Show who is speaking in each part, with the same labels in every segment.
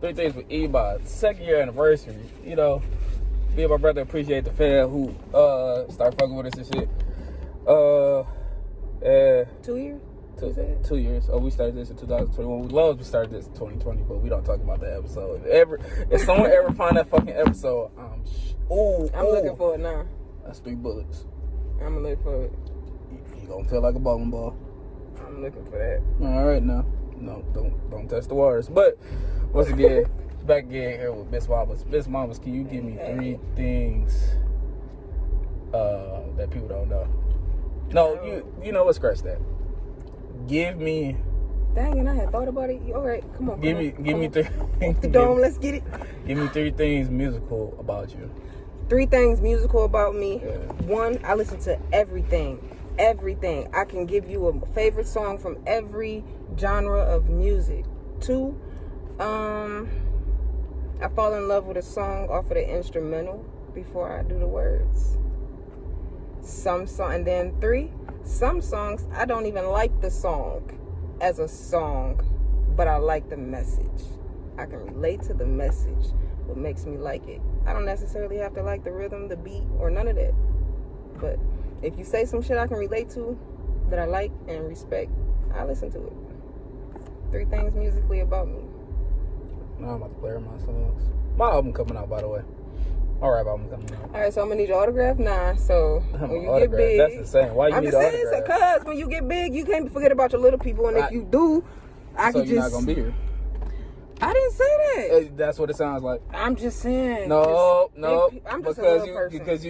Speaker 1: Three Things with Eba, 2nd year anniversary. You know, me and my brother appreciate the fan who start fucking with us and shit.
Speaker 2: 2 years?
Speaker 1: 2 years. Oh, we started this in 2021. We love we started this in 2020, but we don't talk about that episode. If someone ever find that fucking episode, I'm
Speaker 2: looking for it now.
Speaker 1: That's 3 bullets.
Speaker 2: I'm gonna look for it.
Speaker 1: You gonna feel like a bowling ball.
Speaker 2: I'm looking for that.
Speaker 1: All right, now. No, don't test the waters. But once again, back again here with Miss Mamas. Miss Mamas, can you give me 3 things that people don't know? No, you know what? Scratch that. Give me.
Speaker 2: Dang it! I had thought about it. All right, come on.
Speaker 1: Give me 3.
Speaker 2: Off the dome, let's get it.
Speaker 1: Give me 3 things musical about you.
Speaker 2: 3 things musical about me.
Speaker 1: Yeah.
Speaker 2: 1, I listen to everything. Everything. I can give you a favorite song from every genre of music. 2, I fall in love with a song off of the instrumental before I do the words. And then 3, some songs I don't even like the song as a song, but I like the message. I can relate to the message, what makes me like it. I don't necessarily have to like the rhythm, the beat, or none of that. But if you say some shit I can relate to, that I like and respect, I listen to it. 3 things musically about me.
Speaker 1: Now I'm about to play my songs. My album coming out, by the way. My rap album coming out.
Speaker 2: All right, so I'm gonna need your autograph now. So when you get big,
Speaker 1: that's insane. Why you need an autograph?
Speaker 2: Because when you get big, you can't forget about your little people, and if you do, I can just. So
Speaker 1: you're not gonna be here.
Speaker 2: I didn't say that.
Speaker 1: That's what it sounds like.
Speaker 2: I'm just saying.
Speaker 1: No.
Speaker 2: I'm just a little person.
Speaker 1: Because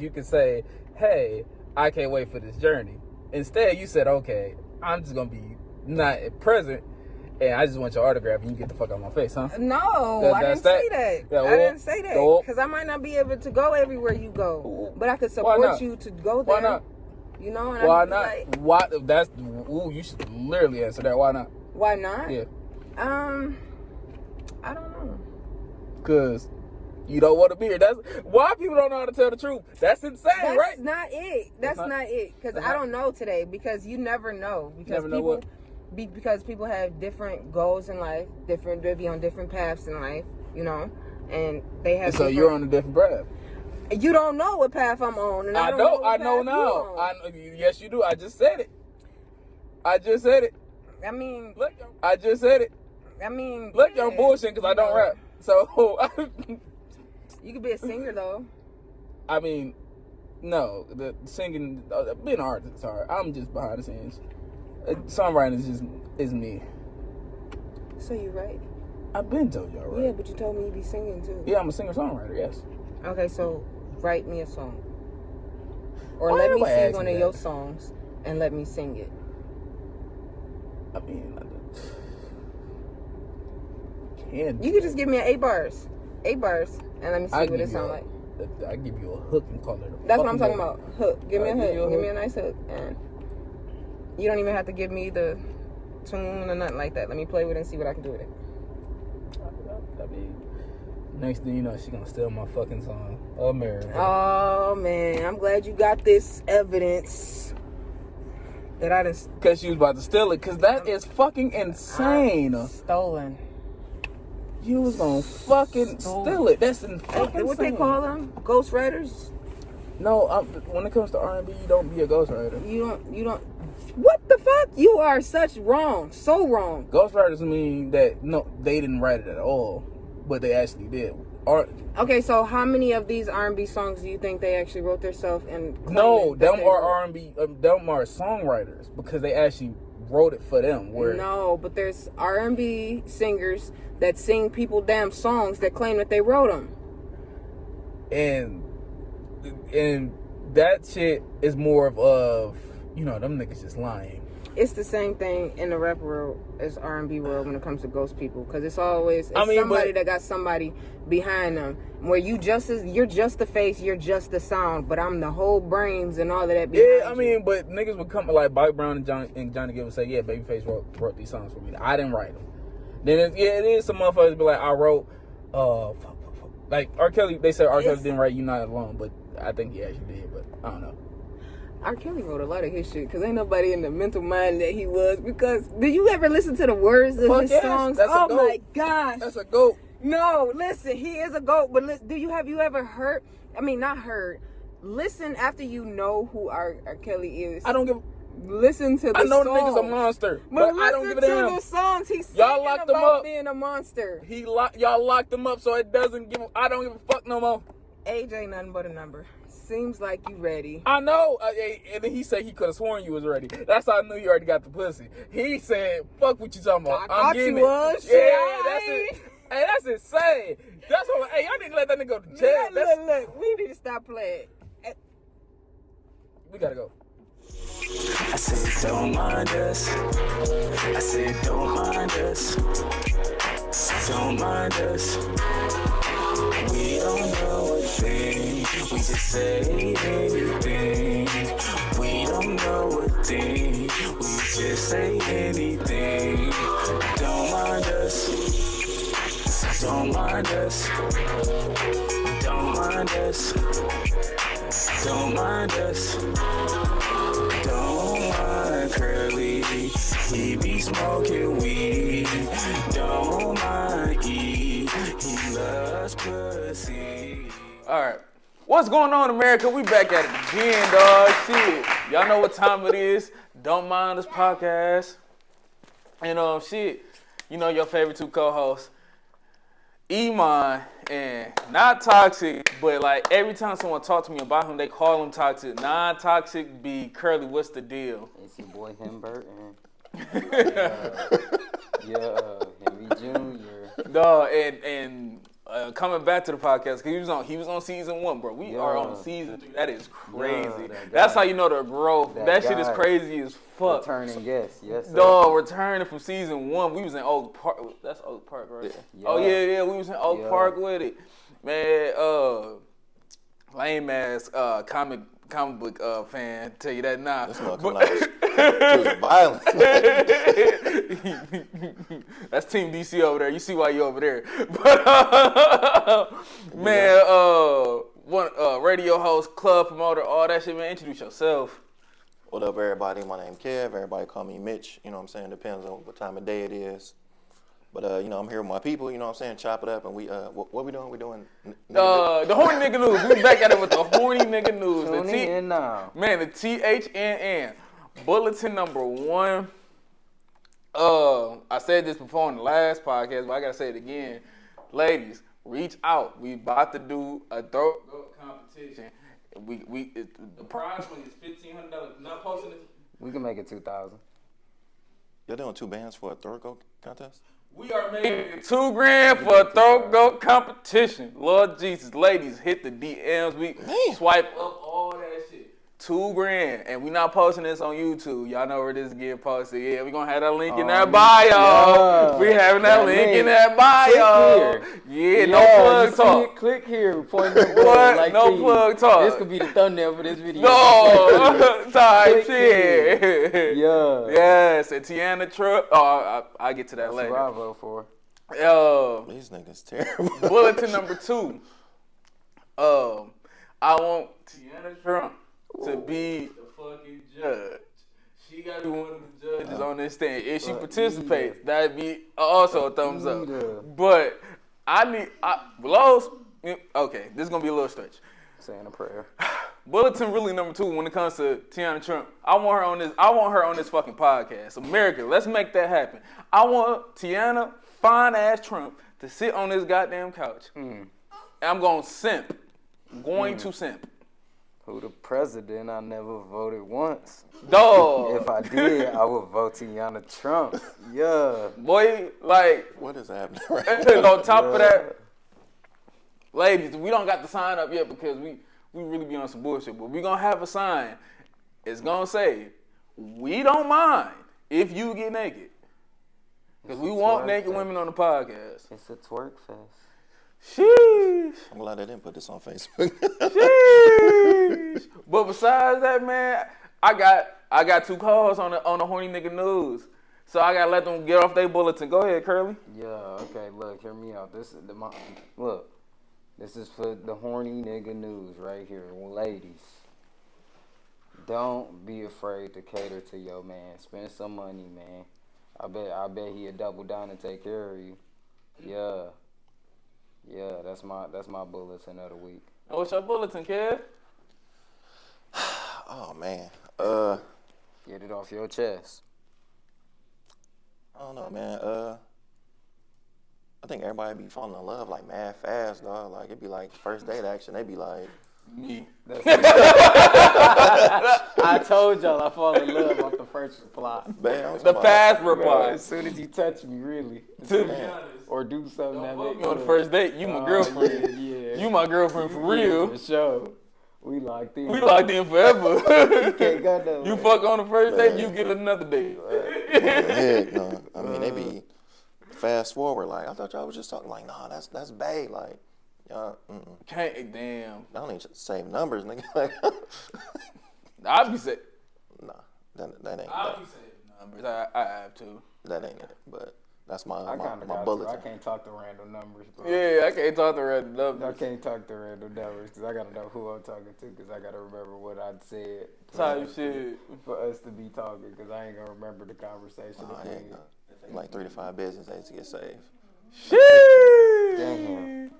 Speaker 1: you can say, hey, I can't wait for this journey. Instead, you said, okay, I'm just gonna be not present, and I just want your autograph, and you get the fuck out of my face, huh?
Speaker 2: No, I didn't say that.
Speaker 1: Yeah,
Speaker 2: I didn't say that because I might not be able to go everywhere you go, but I could support you to go there.
Speaker 1: Why not?
Speaker 2: You know, and
Speaker 1: why not? Like, why? You should literally answer that. Why not?
Speaker 2: Why not?
Speaker 1: Yeah.
Speaker 2: I don't know.
Speaker 1: Cause you don't want to be here. That's why people don't know how to tell the truth. That's insane, right?
Speaker 2: That's not it. That's not it. Because I don't know today. Because you never know. Because
Speaker 1: never know what?
Speaker 2: Because people have different goals in life. They be on different paths in life. You know, and they have.
Speaker 1: So you're on a different path.
Speaker 2: You don't know what path I'm on, and I
Speaker 1: know now. Yes, you do. I just said it.
Speaker 2: I mean,
Speaker 1: look, I just said it.
Speaker 2: I mean,
Speaker 1: look, you're bullshit because I don't rap. So
Speaker 2: you could be a singer though.
Speaker 1: I mean, no, the singing, being an artist is hard. I'm just behind the scenes. Songwriting is me.
Speaker 2: So you write?
Speaker 1: I've been told y'all right.
Speaker 2: Yeah, but you told me you be singing too.
Speaker 1: Yeah, I'm a singer-songwriter. Yes.
Speaker 2: Okay, so write me a song, or let me sing one of your songs and let me sing it.
Speaker 1: I mean,
Speaker 2: you could just give me 8 bars, and let me see what it sounds like.
Speaker 1: I give you a hook and call it a.
Speaker 2: That's what I'm talking about. Hook. Give me a hook. Give me a nice hook, and you don't even have to give me the tune or nothing like that. Let me play with it and see what I can do with it.
Speaker 1: I mean, next thing you know, she gonna steal my fucking song, America.
Speaker 2: Oh man, I'm glad you got this evidence. That I didn't.
Speaker 1: Because she was about to steal it. Because that is fucking insane.
Speaker 2: Stolen.
Speaker 1: You was gonna fucking steal it. That's fucking
Speaker 2: what they call them? Ghostwriters?
Speaker 1: No, when it comes to R&B, you don't be a ghostwriter.
Speaker 2: You don't. What the fuck? You are so wrong.
Speaker 1: Ghostwriters mean that no, they didn't write it at all, but they actually did.
Speaker 2: Okay, so how many of these R&B songs do you think they actually wrote themselves? And
Speaker 1: no, them are R&B. Them are songwriters because they actually wrote it for them.
Speaker 2: No, but there's R&B singers that sing people damn songs that claim that they wrote them.
Speaker 1: And that shit is more of them niggas just lying.
Speaker 2: It's the same thing in the rap world as R&B world when it comes to ghost people, because it's always somebody that got somebody behind them. Where you're just the face, you're just the sound, but I'm the whole brains and all of that.
Speaker 1: But niggas would come like Bobby Brown and Johnny Gill would say, yeah, Babyface wrote these songs for me. I didn't write them. Then it is some motherfuckers be like, I wrote, like R. Kelly. They said R. Kelly didn't write "You Not Alone," but I think he actually did. But I don't know.
Speaker 2: R. Kelly wrote a lot of his shit because ain't nobody in the mental mind that he was. Because do you ever listen to the words of his songs? Oh my gosh,
Speaker 1: that's a goat.
Speaker 2: No, listen, he is a goat. But have you ever heard? I mean, not heard. Listen after you know who R. Kelly is.
Speaker 1: I don't give.
Speaker 2: Listen to the songs.
Speaker 1: I know the nigga's a monster, but I don't give a damn.
Speaker 2: Listen to the songs. He's
Speaker 1: y'all locked him up
Speaker 2: being a monster.
Speaker 1: Y'all locked him up, so it doesn't give. I don't give a fuck no more.
Speaker 2: Age ain't nothing but a number. Seems like you ready.
Speaker 1: I know. And then he said he could have sworn you was ready. That's how I knew you already got the pussy. He said, "Fuck what you talking about."
Speaker 2: I thought you was.
Speaker 1: Yeah, that's it. Hey, that's insane. That's what. Hey, y'all need to let that nigga go to jail.
Speaker 2: Look. We need to stop playing.
Speaker 1: We gotta go.
Speaker 3: I said, don't mind us. I said, don't mind us. Don't mind us. We don't know a thing. We just say anything. We don't know a thing. We just say anything. Don't mind us. Don't mind us. Don't mind us. Don't mind us. Don't mind Curly. He be smoking weed. Don't mind E. He loves pussy.
Speaker 1: All right. What's going on, America? We back at it again, dog. Shit. Y'all know what time it is. Don't Mind Us podcast. And shit. You know your favorite two co-hosts. Iman and not toxic, but like every time someone talks to me about him, they call him toxic. Non-toxic be Curly. What's the deal?
Speaker 4: It's your boy Himbert and Henry Jr.
Speaker 1: Dog, and coming back to the podcast, because he was on season 1, bro. We are on season 3. That is crazy. That's how you know the growth. That shit is crazy as fuck.
Speaker 4: Returning guest, yes sir.
Speaker 1: Dog, returning from season 1. We was in Oak Park. That's Oak Park, right?
Speaker 4: Yeah.
Speaker 1: Oh yeah. We was in Oak Park with it. Man, lame ass comic book fan. Tell you that now.
Speaker 5: This motherfucker was violent.
Speaker 1: That's Team DC over there. You see why you over there. But man, radio host, club promoter, all that shit, man. Introduce yourself.
Speaker 5: What up, everybody? My name Kev. Everybody call me Mitch. You know what I'm saying? Depends on what time of day it is. But, I'm here with my people, you know what I'm saying? Chop it up, and we, what we doing? We doing...
Speaker 1: The horny nigga news. We back at it with the horny nigga news.
Speaker 4: Tune in now.
Speaker 1: Man, the THNN. Bulletin number 1. I said this before in the last podcast, but I gotta say it again. Ladies, reach out. We about to do a throat goat competition. The prize money is $1,500. Not posting it.
Speaker 4: We can make it 2,000.
Speaker 5: You're doing 2 bands for a throat goat contest?
Speaker 1: We are making $2,000 for a throat goat competition. Lord Jesus, ladies, hit the DMs. We swipe up all that shit. $2,000, and we not posting this on YouTube. Y'all know where this is getting posted. Yeah, we gonna have that link in that bio.
Speaker 4: Yeah.
Speaker 1: We having that link in that bio. Yeah, no plug talk.
Speaker 4: Click here. Point the
Speaker 1: What?
Speaker 4: like
Speaker 1: No
Speaker 4: these.
Speaker 1: plug talk.
Speaker 4: This could be the thumbnail for this video.
Speaker 1: No, type
Speaker 4: Click
Speaker 1: shit.
Speaker 4: Yeah.
Speaker 1: Yes, and Tiana Trump. Oh, I'll get to that
Speaker 4: That's
Speaker 1: later.
Speaker 4: what I vote for.
Speaker 5: These niggas terrible.
Speaker 1: Bulletin number 2. I want Tiana Trump to be the fucking judge. She got to be one of the judges on this thing. If she participates, that'd be also a thumbs up. But Lowe's, okay, this is going to be a little stretch.
Speaker 4: Saying a prayer.
Speaker 1: Bulletin really number 2 when it comes to Tiana Trump. I want her on this fucking podcast. America, let's make that happen. I want Tiana fine ass Trump to sit on this goddamn couch. And I'm going to simp. To simp.
Speaker 4: Who the president? I never voted once.
Speaker 1: Dog.
Speaker 4: If I did, I would vote Tiana Trump. Yeah.
Speaker 1: Boy, like,
Speaker 5: What is happening right now?
Speaker 1: on top of that, ladies, we don't got the sign up yet because we really be on some bullshit, but we gonna have a sign. It's gonna say, we don't mind if you get naked. Because we want naked women on the podcast.
Speaker 4: It's a twerk fest.
Speaker 1: Sheesh.
Speaker 5: I'm glad they didn't put this on Facebook.
Speaker 1: Sheesh. But besides that, man, I got 2 calls on the horny nigga news. So I gotta let them get off their bulletin. Go ahead, Curly.
Speaker 4: Yeah, okay, look, hear me out. This is for the horny nigga news right here. Ladies, Don't be afraid to cater to your man. Spend some money, man. I bet he'll double down and take care of you. Yeah. Yeah, that's my bulletin of the week.
Speaker 1: What's your bulletin, Kev?
Speaker 5: Oh man.
Speaker 4: Get it off your chest.
Speaker 5: I don't know, man. I think everybody be falling in love like mad fast, dog. Like it'd be like first date action. They be like,
Speaker 1: Me.
Speaker 4: I told y'all I fall in love off the first reply.
Speaker 5: man,
Speaker 1: The fast reply.
Speaker 4: As soon as you touch me, really.
Speaker 1: To be honest.
Speaker 4: Or do something that
Speaker 1: Fuck
Speaker 4: make
Speaker 1: me on the first date. You my girlfriend.
Speaker 4: Yeah.
Speaker 1: You my girlfriend for real.
Speaker 4: For sure. We locked in.
Speaker 1: We locked in forever.
Speaker 4: Can't go nowhere.
Speaker 1: You fuck on the first date, you get another date.
Speaker 5: heck no. I mean, they be fast forward. Like I thought y'all was just talking. Like, nah, that's bae. Like, y'all,
Speaker 1: Can't, damn.
Speaker 5: I don't need to save numbers, nigga. Like,
Speaker 1: I'll be saying.
Speaker 5: nah, that ain't
Speaker 1: I'll
Speaker 5: that.
Speaker 1: be saying numbers. I have to.
Speaker 5: That ain't it. But that's
Speaker 4: I kind of
Speaker 5: my
Speaker 4: got
Speaker 5: bullet.
Speaker 4: to. I can't talk to random numbers, bro.
Speaker 1: Yeah, I can't talk to red
Speaker 4: I
Speaker 1: numbers.
Speaker 4: can't talk to random numbers because I got to know who I'm talking to because I got to remember what I said.
Speaker 1: Type shit.
Speaker 4: For us to be talking because I ain't going to remember the conversation.
Speaker 5: Nah, heck no. It take like 3 to 5 business days to get saved.
Speaker 1: Sheesh.
Speaker 4: Damn.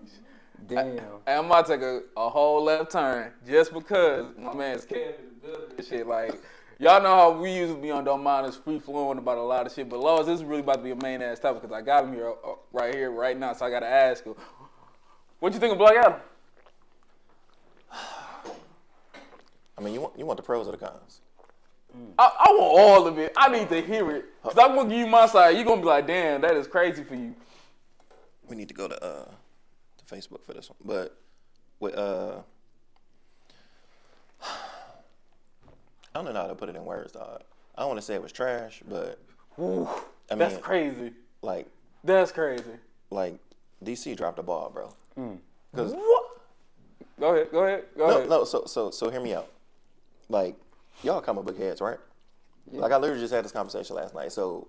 Speaker 4: Damn.
Speaker 1: And I'm about to take a whole left turn just because my man's Kevin in the building and shit. Like, y'all know how we usually be on Don't Mind Us free flowing about a lot of shit. But Laws, this is really about to be a main ass topic because I got him here right here, right now. So I got to ask him, what you think of Black Adam?
Speaker 5: I mean, you want the pros or the cons?
Speaker 1: I want all of it. I need to hear it. Because I'm going to give you my side. You're going to be like, damn, that is crazy for you.
Speaker 5: We need to go to Facebook for this one. But with I don't know how to put it in words, dog. I don't want to say it was trash, but
Speaker 1: Ooh,
Speaker 5: I mean,
Speaker 1: that's crazy.
Speaker 5: like
Speaker 1: That's crazy.
Speaker 5: DC dropped the ball, bro. Cause
Speaker 1: What? Go ahead.
Speaker 5: no, so hear me out. Like y'all comic book heads, right? Yeah. Like I literally just had this conversation last night. So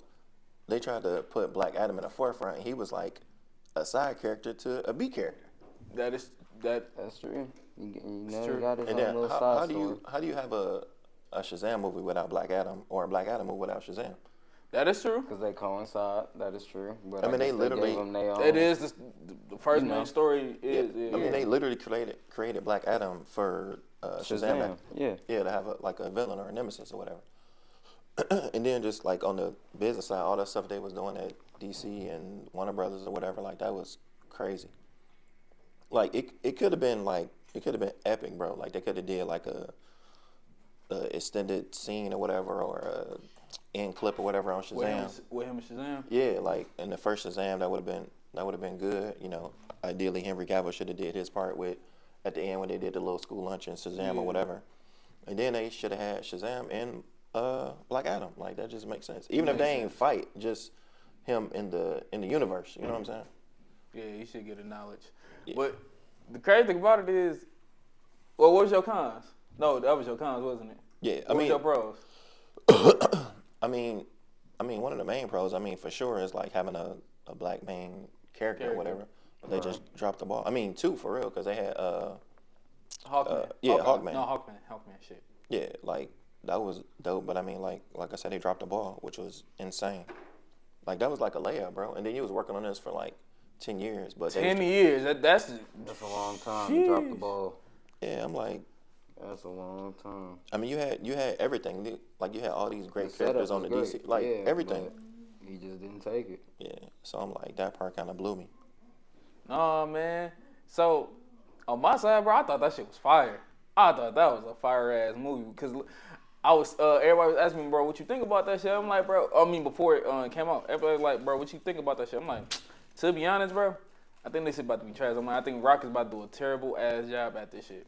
Speaker 5: they tried to put Black Adam in the forefront. He was like a side character to a B character.
Speaker 1: That's
Speaker 4: true. You know,
Speaker 1: true.
Speaker 4: you got his
Speaker 5: And
Speaker 4: own
Speaker 5: then
Speaker 4: little
Speaker 5: how
Speaker 4: side
Speaker 5: do
Speaker 4: story.
Speaker 5: you have a Shazam movie without Black Adam or a Black Adam movie without Shazam?
Speaker 1: That is true.
Speaker 4: Because they coincide. That is true. But
Speaker 5: I mean, they
Speaker 4: guess
Speaker 5: literally-
Speaker 4: gave them their own.
Speaker 1: It is the first
Speaker 4: You know.
Speaker 1: main story is.
Speaker 5: I mean, they literally created Black Adam for Shazam.
Speaker 4: Yeah.
Speaker 5: Yeah, to have a villain or a nemesis or whatever. And then just like on the business side, all that stuff they was doing at DC and Warner Brothers or whatever, like that was crazy. Like it could have been epic, bro. Like they could have did like a extended scene or whatever, or a end clip or whatever on Shazam.
Speaker 1: With him and Shazam.
Speaker 5: Yeah, like in the first Shazam, that would have been good. You know, ideally Henry Cavill should have did his part with at the end when they did the little school lunch in Shazam or whatever. And then they should have had Shazam and Black Adam. Like that just makes sense. Even if they ain't fight, just him in the universe. You know what I'm saying?
Speaker 1: Yeah, he should get the knowledge.
Speaker 5: Yeah.
Speaker 1: But the crazy thing about it is, well, what was your cons? No, that was your cons, wasn't it?
Speaker 5: Yeah,
Speaker 1: What was your pros?
Speaker 5: I mean, one of the main pros, I mean, for sure, is like having a black main character or whatever. But they just dropped the ball. I mean, two for real, because they had
Speaker 1: Hawkman.
Speaker 5: Hawkman.
Speaker 1: No, Hawkman shit.
Speaker 5: Yeah, like that was dope. But I mean, like I said, they dropped the ball, which was insane. Like that was like a layup, bro. And then you was working on this for like 10 years, but
Speaker 1: 10 years. That's
Speaker 4: That's a long time to drop the ball.
Speaker 5: yeah, I'm like,
Speaker 4: That's a long time.
Speaker 5: I mean, you had everything. Like you had all these great
Speaker 4: The setup
Speaker 5: characters on the
Speaker 4: was
Speaker 5: DC,
Speaker 4: great.
Speaker 5: like
Speaker 4: Yeah,
Speaker 5: everything.
Speaker 4: but he just didn't take it.
Speaker 5: Yeah, so I'm like, that part kind of blew me.
Speaker 1: Oh man. So on my side, bro, I thought that shit was fire. I thought that was a fire ass movie because I was everybody was asking me, bro, what you think about that shit? I'm like, bro. I mean, before it came out, everybody was like, bro, what you think about that shit? I'm like, to be honest, bro, I think this shit about to be trash. I'm like, I think Rock is about to do a terrible ass job at this shit.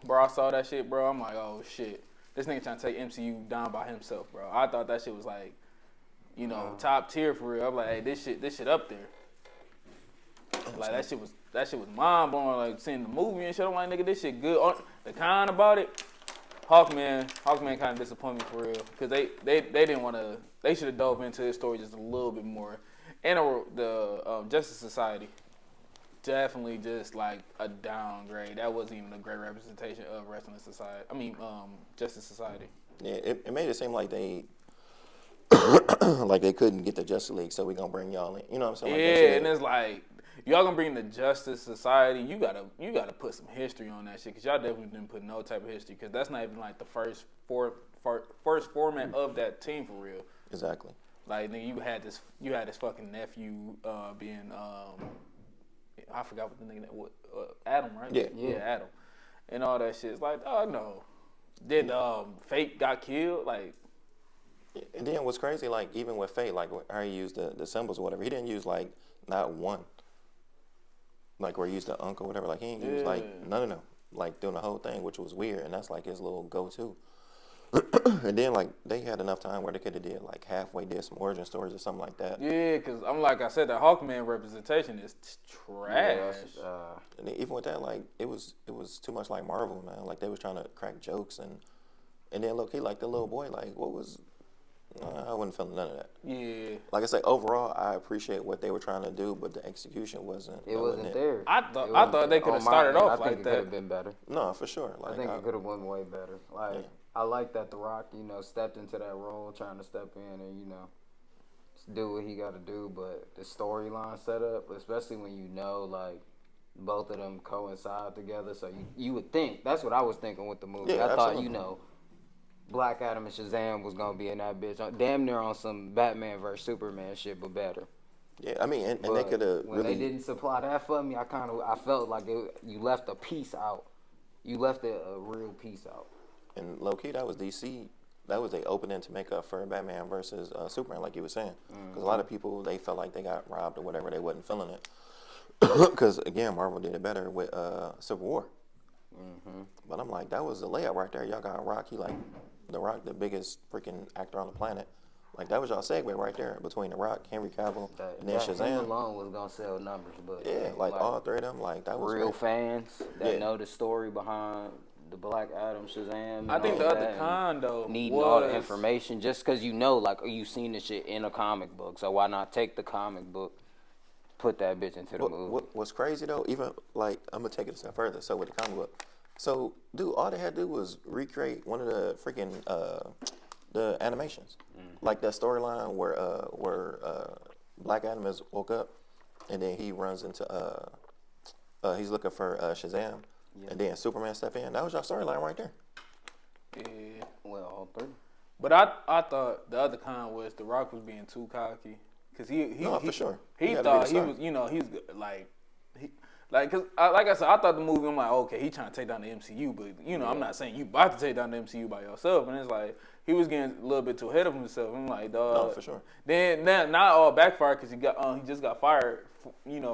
Speaker 1: Bro, I saw that shit, bro. I'm like, oh shit, this nigga trying to take MCU down by himself, bro. I thought that shit was like, you know, top tier for real. I'm like, hey, this shit up there. Like that shit was mind blowing. Like seeing the movie and shit. I'm like, nigga, this shit good. The con about it, Hawkman kind of disappointed me for real because they didn't want to. They should have dove into his story just a little bit more. And the Justice Society, definitely just like a downgrade. That wasn't even a great representation of wrestling society. I mean, Justice Society.
Speaker 5: Yeah, it made it seem like they like they couldn't get the Justice League, so we gonna bring y'all in. You know what I'm saying? Like, that
Speaker 1: Yeah,
Speaker 5: shit-
Speaker 1: and it's like y'all gonna bring the Justice Society. You gotta put some history on that shit, cause y'all definitely didn't put no type of history, cause that's not even like the first format of that team for real.
Speaker 5: exactly.
Speaker 1: Like nigga, you had this fucking nephew being I forgot what the nigga was, Adam, right?
Speaker 5: Yeah.
Speaker 1: Adam, and all that shit. It's like, oh no, then Fate got killed. Like,
Speaker 5: And then what's crazy, like even with Fate, like how he used the symbols or whatever, he didn't use like not one. Like where he used the unk or whatever, like he didn't use like none of them, like doing the whole thing, which was weird, and that's like his little go-to. And then like they had enough time where they could have did like halfway did some origin stories or something like that.
Speaker 1: yeah, cause I'm like I said, the Hawkman representation is trash.
Speaker 5: And then even with that, like it was too much like Marvel, man. Like they was trying to crack jokes and then look, he like the little boy, like what was. I wasn't feeling none of that.
Speaker 1: Yeah,
Speaker 5: Like I say, overall, I appreciate what they were trying to do, but the execution wasn't.
Speaker 4: It wasn't there.
Speaker 1: I thought they could have started off like
Speaker 4: I think it could
Speaker 1: that.
Speaker 4: have been better.
Speaker 5: No, for sure. Like
Speaker 4: I think it could have went way better. Like I like that The Rock, stepped into that role, trying to step in and do what he got to do. But the storyline setup, especially when like both of them coincide together, so you would think that's what I was thinking with the movie.
Speaker 5: Yeah,
Speaker 4: I thought
Speaker 5: absolutely.
Speaker 4: Black Adam and Shazam was gonna be in that bitch, damn near on some Batman versus Superman shit, but better.
Speaker 5: Yeah, I mean, and they
Speaker 4: But
Speaker 5: could have
Speaker 4: when
Speaker 5: really.
Speaker 4: they didn't supply that for me, I felt like you left a piece out. You left a real piece out.
Speaker 5: And low key, that was DC. That was the opening to make up for Batman versus Superman, like you were saying. Because a lot of people, they felt like they got robbed or whatever. They wasn't feeling it. Because again, Marvel did it better with Civil War. But I'm like, that was the layup right there. Y'all got Rock. He like the Rock, the biggest freaking actor on the planet. Like that was y'all segue right there between the Rock, Henry Cavill, and then
Speaker 4: Him
Speaker 5: Shazam.
Speaker 4: alone was gonna sell numbers, but
Speaker 5: Yeah, like all three of them. Like that was
Speaker 4: real
Speaker 5: great.
Speaker 4: fans that
Speaker 5: Yeah.
Speaker 4: know the story behind the Black Adam, Shazam. And
Speaker 1: I think
Speaker 4: all
Speaker 1: the other
Speaker 4: that, and
Speaker 1: con though
Speaker 4: needing all the
Speaker 1: was-
Speaker 4: information just because like you've seen the shit in a comic book, so why not take the comic book, put that bitch into the movie?
Speaker 5: What's crazy though, even like I'm gonna take it a step further. So with the comic book, so dude, all they had to do was recreate one of the freaking the animations, like that storyline where Black Adam is woke up, and then he runs into he's looking for Shazam, and then Superman step in. That was your storyline right there.
Speaker 1: Yeah.
Speaker 4: Well, all three.
Speaker 1: But I thought the other con was The Rock was being too cocky, cause he
Speaker 5: No, for sure.
Speaker 1: He
Speaker 5: He had to be
Speaker 1: thought
Speaker 5: the
Speaker 1: he
Speaker 5: star.
Speaker 1: was he's good, cause like I said, I thought the movie, I'm like, okay, he trying to take down the MCU, but I'm not saying you about to take down the MCU by yourself, and it's like he was getting a little bit too ahead of himself. I'm like, dog.
Speaker 5: No, for sure.
Speaker 1: Then not all backfired, cause he just got fired,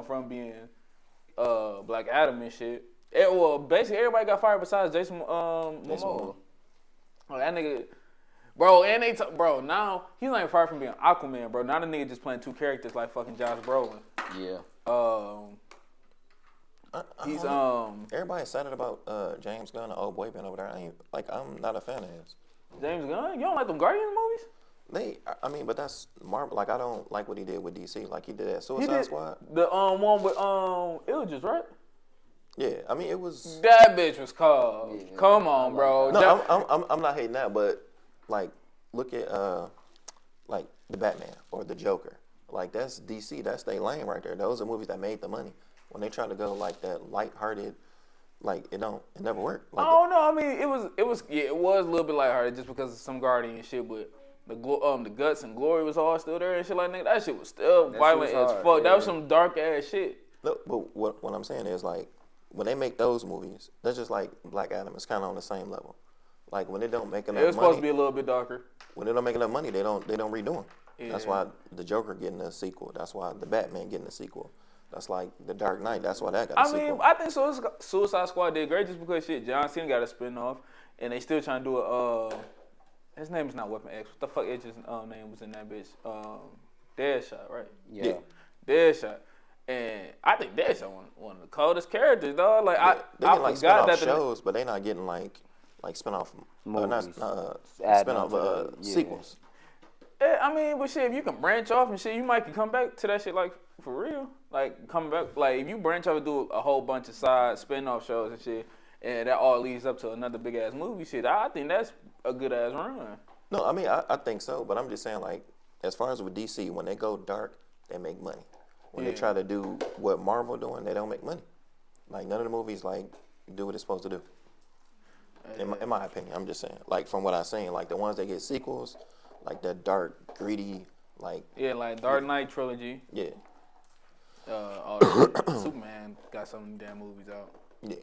Speaker 1: from being Black Adam and shit. Well, basically everybody got fired besides Jason Momoa. Oh, that nigga, bro, and bro, now he's not even far from being Aquaman, bro. Now the nigga just playing two characters like fucking Josh Brolin.
Speaker 4: Yeah.
Speaker 1: He's
Speaker 5: Everybody excited about James Gunn, the old boy band over there. I'm not a fan of his.
Speaker 1: James Gunn. You don't like them Guardian movies?
Speaker 5: I mean, but that's Marvel. Like I don't like what he did with DC. Like he did that Suicide Squad.
Speaker 1: The one with Ilgis, right?
Speaker 5: Yeah, I mean it was.
Speaker 1: That bitch was cold. Come on, bro.
Speaker 5: No, I'm not hating that, but like look at like the Batman or the Joker. Like that's DC. That's their lane right there. Those are movies that made the money. When they try to go like that lighthearted, like it never worked. Like
Speaker 1: Oh no, I mean it was a little bit lighthearted just because of some Guardian shit, but the guts and glory was all still there and shit like nigga. That shit was still violent
Speaker 4: shit was
Speaker 1: as
Speaker 4: hard,
Speaker 1: fuck.
Speaker 4: yeah.
Speaker 1: That was some dark ass shit.
Speaker 5: no, but what I'm saying is like when they make those movies, that's just like Black Adam. It's kind of on the same level. Like when they don't make enough
Speaker 1: It was
Speaker 5: money,
Speaker 1: supposed to be a little bit darker.
Speaker 5: when they don't make enough money, they don't redo them. That's
Speaker 1: Yeah.
Speaker 5: why the Joker getting a sequel. That's why the Batman getting a sequel. That's like the Dark Knight. That's why that got a
Speaker 1: I
Speaker 5: sequel.
Speaker 1: mean, I think Suicide Squad did great just because shit, John Cena got a spinoff, and they still trying to do a. His name is not Weapon X. What the fuck Edge's name was in that bitch? Deadshot, right?
Speaker 4: Yeah.
Speaker 1: Deadshot. And I think Deadshot one of the coldest characters, dog. Like
Speaker 5: they
Speaker 1: I
Speaker 5: get like
Speaker 1: forgot
Speaker 5: spin-off
Speaker 1: that
Speaker 5: shows, but they not getting like spin-off
Speaker 4: Movies.
Speaker 5: not
Speaker 4: Adding
Speaker 5: spin-off
Speaker 4: on to the- yeah.
Speaker 5: sequels.
Speaker 1: Yeah, I mean, but shit, if you can branch off and shit, you might can come back to that shit like for real. Like coming back, like if you branch off and do a whole bunch of side spin-off shows and shit, and that all leads up to another big ass movie shit, I think that's a good ass run.
Speaker 5: No, I mean I think so, but I'm just saying like as far as with DC, when they go dark, they make money. When they try to do what Marvel doing, they don't make money. Like none of the movies like do what it's supposed to do. In my opinion, I'm just saying. Like from what I've seen, like the ones that get sequels, like that dark, greedy, like
Speaker 1: like Dark Knight trilogy.
Speaker 5: Yeah.
Speaker 1: Superman got some damn movies out.
Speaker 5: Yeah.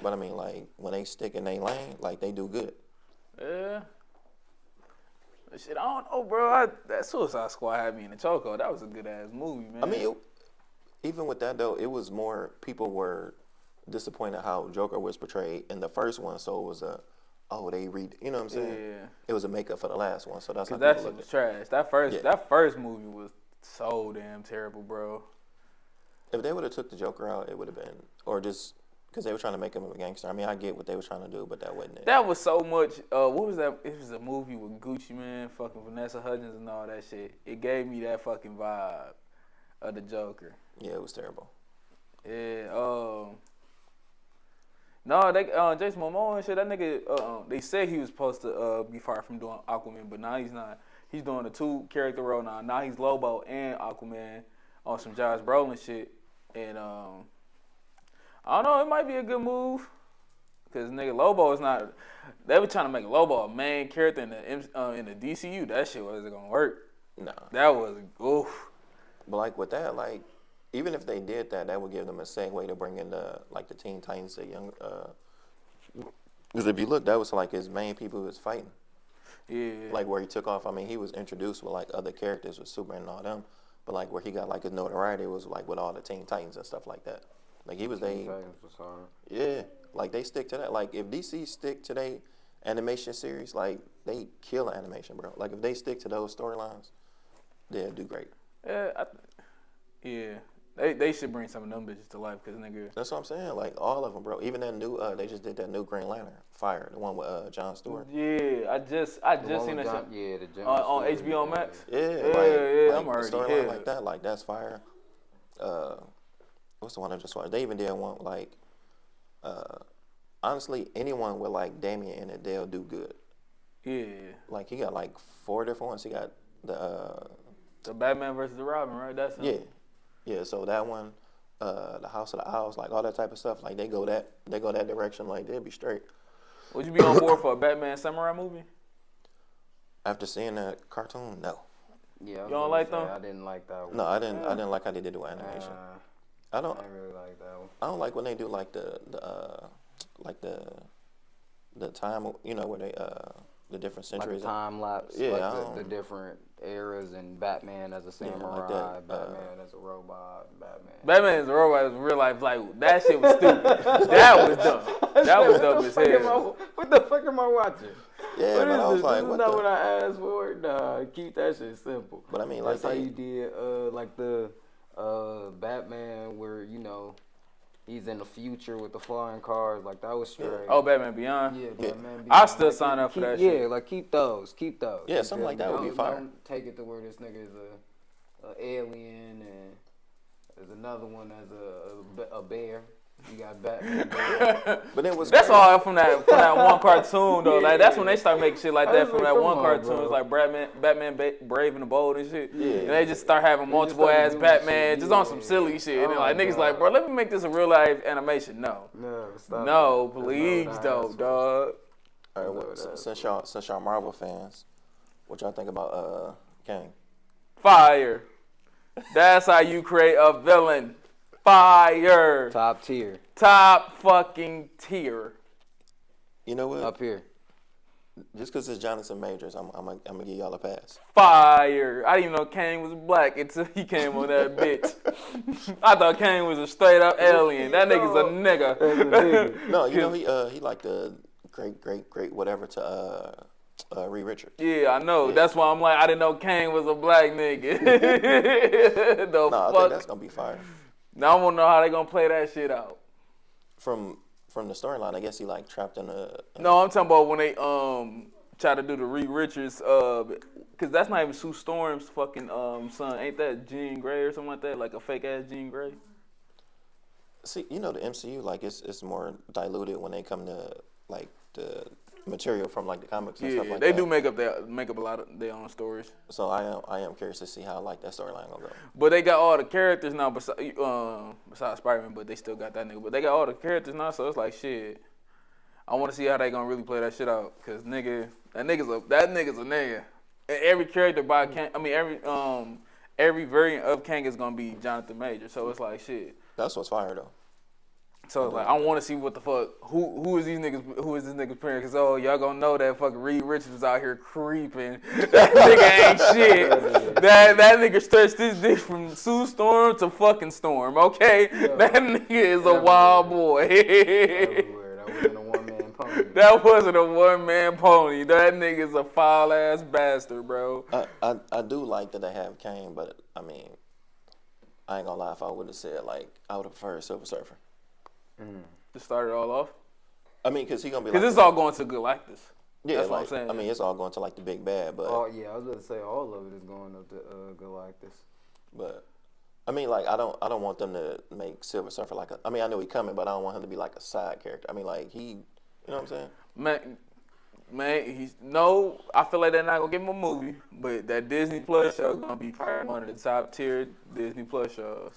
Speaker 5: But I mean, like when they stick in their lane, like they do good.
Speaker 1: Yeah. Shit, I don't know, bro. That Suicide Squad had me in the chokehold. That was a good ass movie, man.
Speaker 5: I mean, even with that though, it was more people were disappointed how Joker was portrayed in the first one. So it was you know what I'm saying?
Speaker 1: Yeah.
Speaker 5: It was a makeup for the last one. So that's how
Speaker 1: that
Speaker 5: people
Speaker 1: shit
Speaker 5: looked
Speaker 1: was
Speaker 5: at it.
Speaker 1: trash. That first movie was so damn terrible, bro.
Speaker 5: If they would have took the Joker out, it would have been, or just because they were trying to make him a gangster. I mean, I get what they were trying to do, but that wasn't it.
Speaker 1: That was so much. What was that? It was a movie with Gucci Mane, fucking Vanessa Hudgens, and all that shit. It gave me that fucking vibe of the Joker.
Speaker 5: Yeah, it was terrible.
Speaker 1: Yeah. No, they Jason Momoa and shit. That nigga. They said he was supposed to be fired from doing Aquaman, but now he's not. He's doing a 2-character role now. Now he's Lobo and Aquaman on some Josh Brolin shit, and I don't know. It might be a good move. Cause nigga Lobo is not. They were trying to make Lobo a main character in the DCU. That shit wasn't gonna work.
Speaker 5: Nah.
Speaker 1: That was oof.
Speaker 5: But like with that, like even if they did that, that would give them a segue to bring in the Teen Titans, the young. Because if you look, that was like his main people who was fighting.
Speaker 1: Yeah.
Speaker 5: Like where he took off. I mean, he was introduced with like other characters with Superman and all them, but like where he got like his notoriety was like with all the Teen Titans and stuff like that. Like he was
Speaker 4: Teen Titans was hard.
Speaker 5: Yeah, like they stick to that. Like if DC stick to their animation series, like they kill animation, bro. Like if they stick to those storylines, they'll do great.
Speaker 1: Yeah. They should bring some of them bitches to life, cause nigga.
Speaker 5: That's what I'm saying. Like all of them, bro. Even that new, they just did that new Green Lantern, Fire, the one with Jon Stewart.
Speaker 1: Yeah, I just seen that shit.
Speaker 4: Yeah, the Jon
Speaker 1: on
Speaker 4: Stewart,
Speaker 1: HBO Max.
Speaker 5: Yeah,
Speaker 1: I'm
Speaker 5: like
Speaker 1: already
Speaker 5: storyline
Speaker 1: here.
Speaker 5: like that, like that's fire. What's the one I just watched? They even did one like, honestly, anyone with like Damian in it, they'll do good.
Speaker 1: Yeah.
Speaker 5: Like he got like 4 different ones. He got the
Speaker 1: Batman versus the Robin, right? That's him.
Speaker 5: yeah. Yeah, so that one, the House of the Owls, like all that type of stuff, like they go that direction, like they'll be straight.
Speaker 1: Would you be on board for a Batman Samurai movie?
Speaker 5: After seeing that cartoon, no.
Speaker 4: Yeah,
Speaker 1: You don't like them?
Speaker 4: I didn't like that one.
Speaker 5: No, I didn't like how they did the animation. I
Speaker 4: I
Speaker 5: don't
Speaker 4: didn't really like that one.
Speaker 5: I don't like when they do like the time, you know, where they the different
Speaker 4: Like
Speaker 5: centuries.
Speaker 4: the time lapse,
Speaker 5: Yeah, I
Speaker 4: like
Speaker 5: don't-
Speaker 4: the different eras, and Batman as a samurai,
Speaker 5: like that,
Speaker 4: Batman as a robot, Batman.
Speaker 1: Batman is a robot in real life. Like that shit was stupid. That was dumb. That was dumb as hell.
Speaker 4: What the fuck am I watching?
Speaker 5: Yeah,
Speaker 4: What
Speaker 5: but
Speaker 4: is
Speaker 5: I was
Speaker 4: this?
Speaker 5: like,
Speaker 4: This
Speaker 5: what
Speaker 4: is not
Speaker 5: the?
Speaker 4: what I asked for. Nah, keep that shit simple.
Speaker 5: But I mean, like
Speaker 4: That's how
Speaker 5: they,
Speaker 4: you did, like the Batman, where you know he's in the future with the flying cars. Like that was straight.
Speaker 1: Oh, Batman Beyond.
Speaker 4: Yeah, Batman.
Speaker 1: I still
Speaker 4: Like,
Speaker 1: sign up for
Speaker 4: keep-
Speaker 1: that
Speaker 4: yeah,
Speaker 1: shit.
Speaker 4: like keep those.
Speaker 5: Yeah, something like that would be
Speaker 4: Don't-
Speaker 5: fire.
Speaker 4: Don't take it to where this nigga is a alien and there's another one as a bear. You got Batman. Bear.
Speaker 5: but it was.
Speaker 1: That's
Speaker 5: great.
Speaker 1: all from that one cartoon though. Like that's when they start making shit like
Speaker 4: I
Speaker 1: that
Speaker 4: was
Speaker 1: from
Speaker 4: like,
Speaker 1: that
Speaker 4: come
Speaker 1: one
Speaker 4: on,
Speaker 1: cartoon.
Speaker 4: bro.
Speaker 1: It's like Batman Brave and the Bold and shit.
Speaker 5: Yeah.
Speaker 1: And they just start having multiple
Speaker 4: started
Speaker 1: ass
Speaker 4: doing
Speaker 1: Batman
Speaker 4: shit,
Speaker 1: just on
Speaker 4: yeah.
Speaker 1: some silly shit. And then
Speaker 4: Oh,
Speaker 1: like niggas
Speaker 4: God.
Speaker 1: like, bro, let me make this a real life animation. No.
Speaker 4: No, stop.
Speaker 1: No,
Speaker 4: that. That's not
Speaker 1: please
Speaker 4: what I
Speaker 1: don't,
Speaker 4: asked for.
Speaker 1: dog.
Speaker 5: All right, well, since y'all Marvel fans, what y'all think about Kang?
Speaker 1: Fire. That's how you create a villain. Fire.
Speaker 4: Top tier.
Speaker 1: Top fucking tier.
Speaker 5: You know what?
Speaker 4: Up here.
Speaker 5: Just because it's Jonathan Majors, I'm gonna give y'all a pass.
Speaker 1: Fire. I didn't even know Kane was black until he came on that bitch. I thought Kane was a straight up alien. That nigga's a nigga.
Speaker 5: No, you know he like the great whatever to Reed Richards.
Speaker 1: Yeah, I know.
Speaker 5: Yeah.
Speaker 1: That's why I'm like, I didn't know Kane was a black nigga. The
Speaker 5: No, I think
Speaker 1: fuck?
Speaker 5: that's gonna be fire.
Speaker 1: Now I wanna know how they gonna play that shit out.
Speaker 5: From the storyline, I guess he like trapped in a.
Speaker 1: No, I'm talking about when they try to do the Reed Richards, cause that's not even Sue Storm's fucking son. Ain't that Jean Grey or something like that? Like a fake ass Jean Grey.
Speaker 5: See, you know the MCU, like it's more diluted when they come to like the material from like the comics and stuff like
Speaker 1: they
Speaker 5: that.
Speaker 1: do make up a lot of their own stories.
Speaker 5: So I am curious to see how like that storyline gonna go.
Speaker 1: But they got all the characters now besides Spider-Man, but they still got that nigga. But they got all the characters now, so it's like shit. I want to see how they gonna really play that shit out, cause nigga, that nigga's a nigga. And every character by Kang, every variant of Kang is gonna be Jonathan Major. So it's like shit.
Speaker 5: That's what's fire though.
Speaker 1: So it's like I want to see what the fuck who is these niggas, who is this nigga's parent? Cause y'all gonna know that fucking Reed Richards was out here creeping. That nigga ain't shit. That nigga stretched his dick from Sue Storm to fucking Storm. Okay, that nigga is a wild boy.
Speaker 4: Everywhere. That wasn't a one-man pony.
Speaker 1: That wasn't a one-man pony. That nigga's a foul-ass bastard, bro.
Speaker 5: I do like that they have Kane, but I mean, I ain't gonna lie, if I would have said like I would have preferred Silver Surfer.
Speaker 1: To start it all off.
Speaker 5: I mean, cause he gonna be
Speaker 1: Cause
Speaker 5: like
Speaker 1: it's all going to Galactus.
Speaker 5: yeah,
Speaker 1: That's
Speaker 5: like,
Speaker 1: what I'm saying.
Speaker 5: I mean, it's all going to like the big bad, but
Speaker 4: Oh yeah, I was about to say all of it is going up to Galactus.
Speaker 5: but I mean, like I don't want them to make Silver Surfer like a. I mean, I know he coming, but I don't want him to be like a side character. I mean, like he, you know what I'm saying?
Speaker 1: Man, I feel like they're not gonna give him a movie, but that Disney Plus show gonna be probably one of the top tier Disney Plus shows.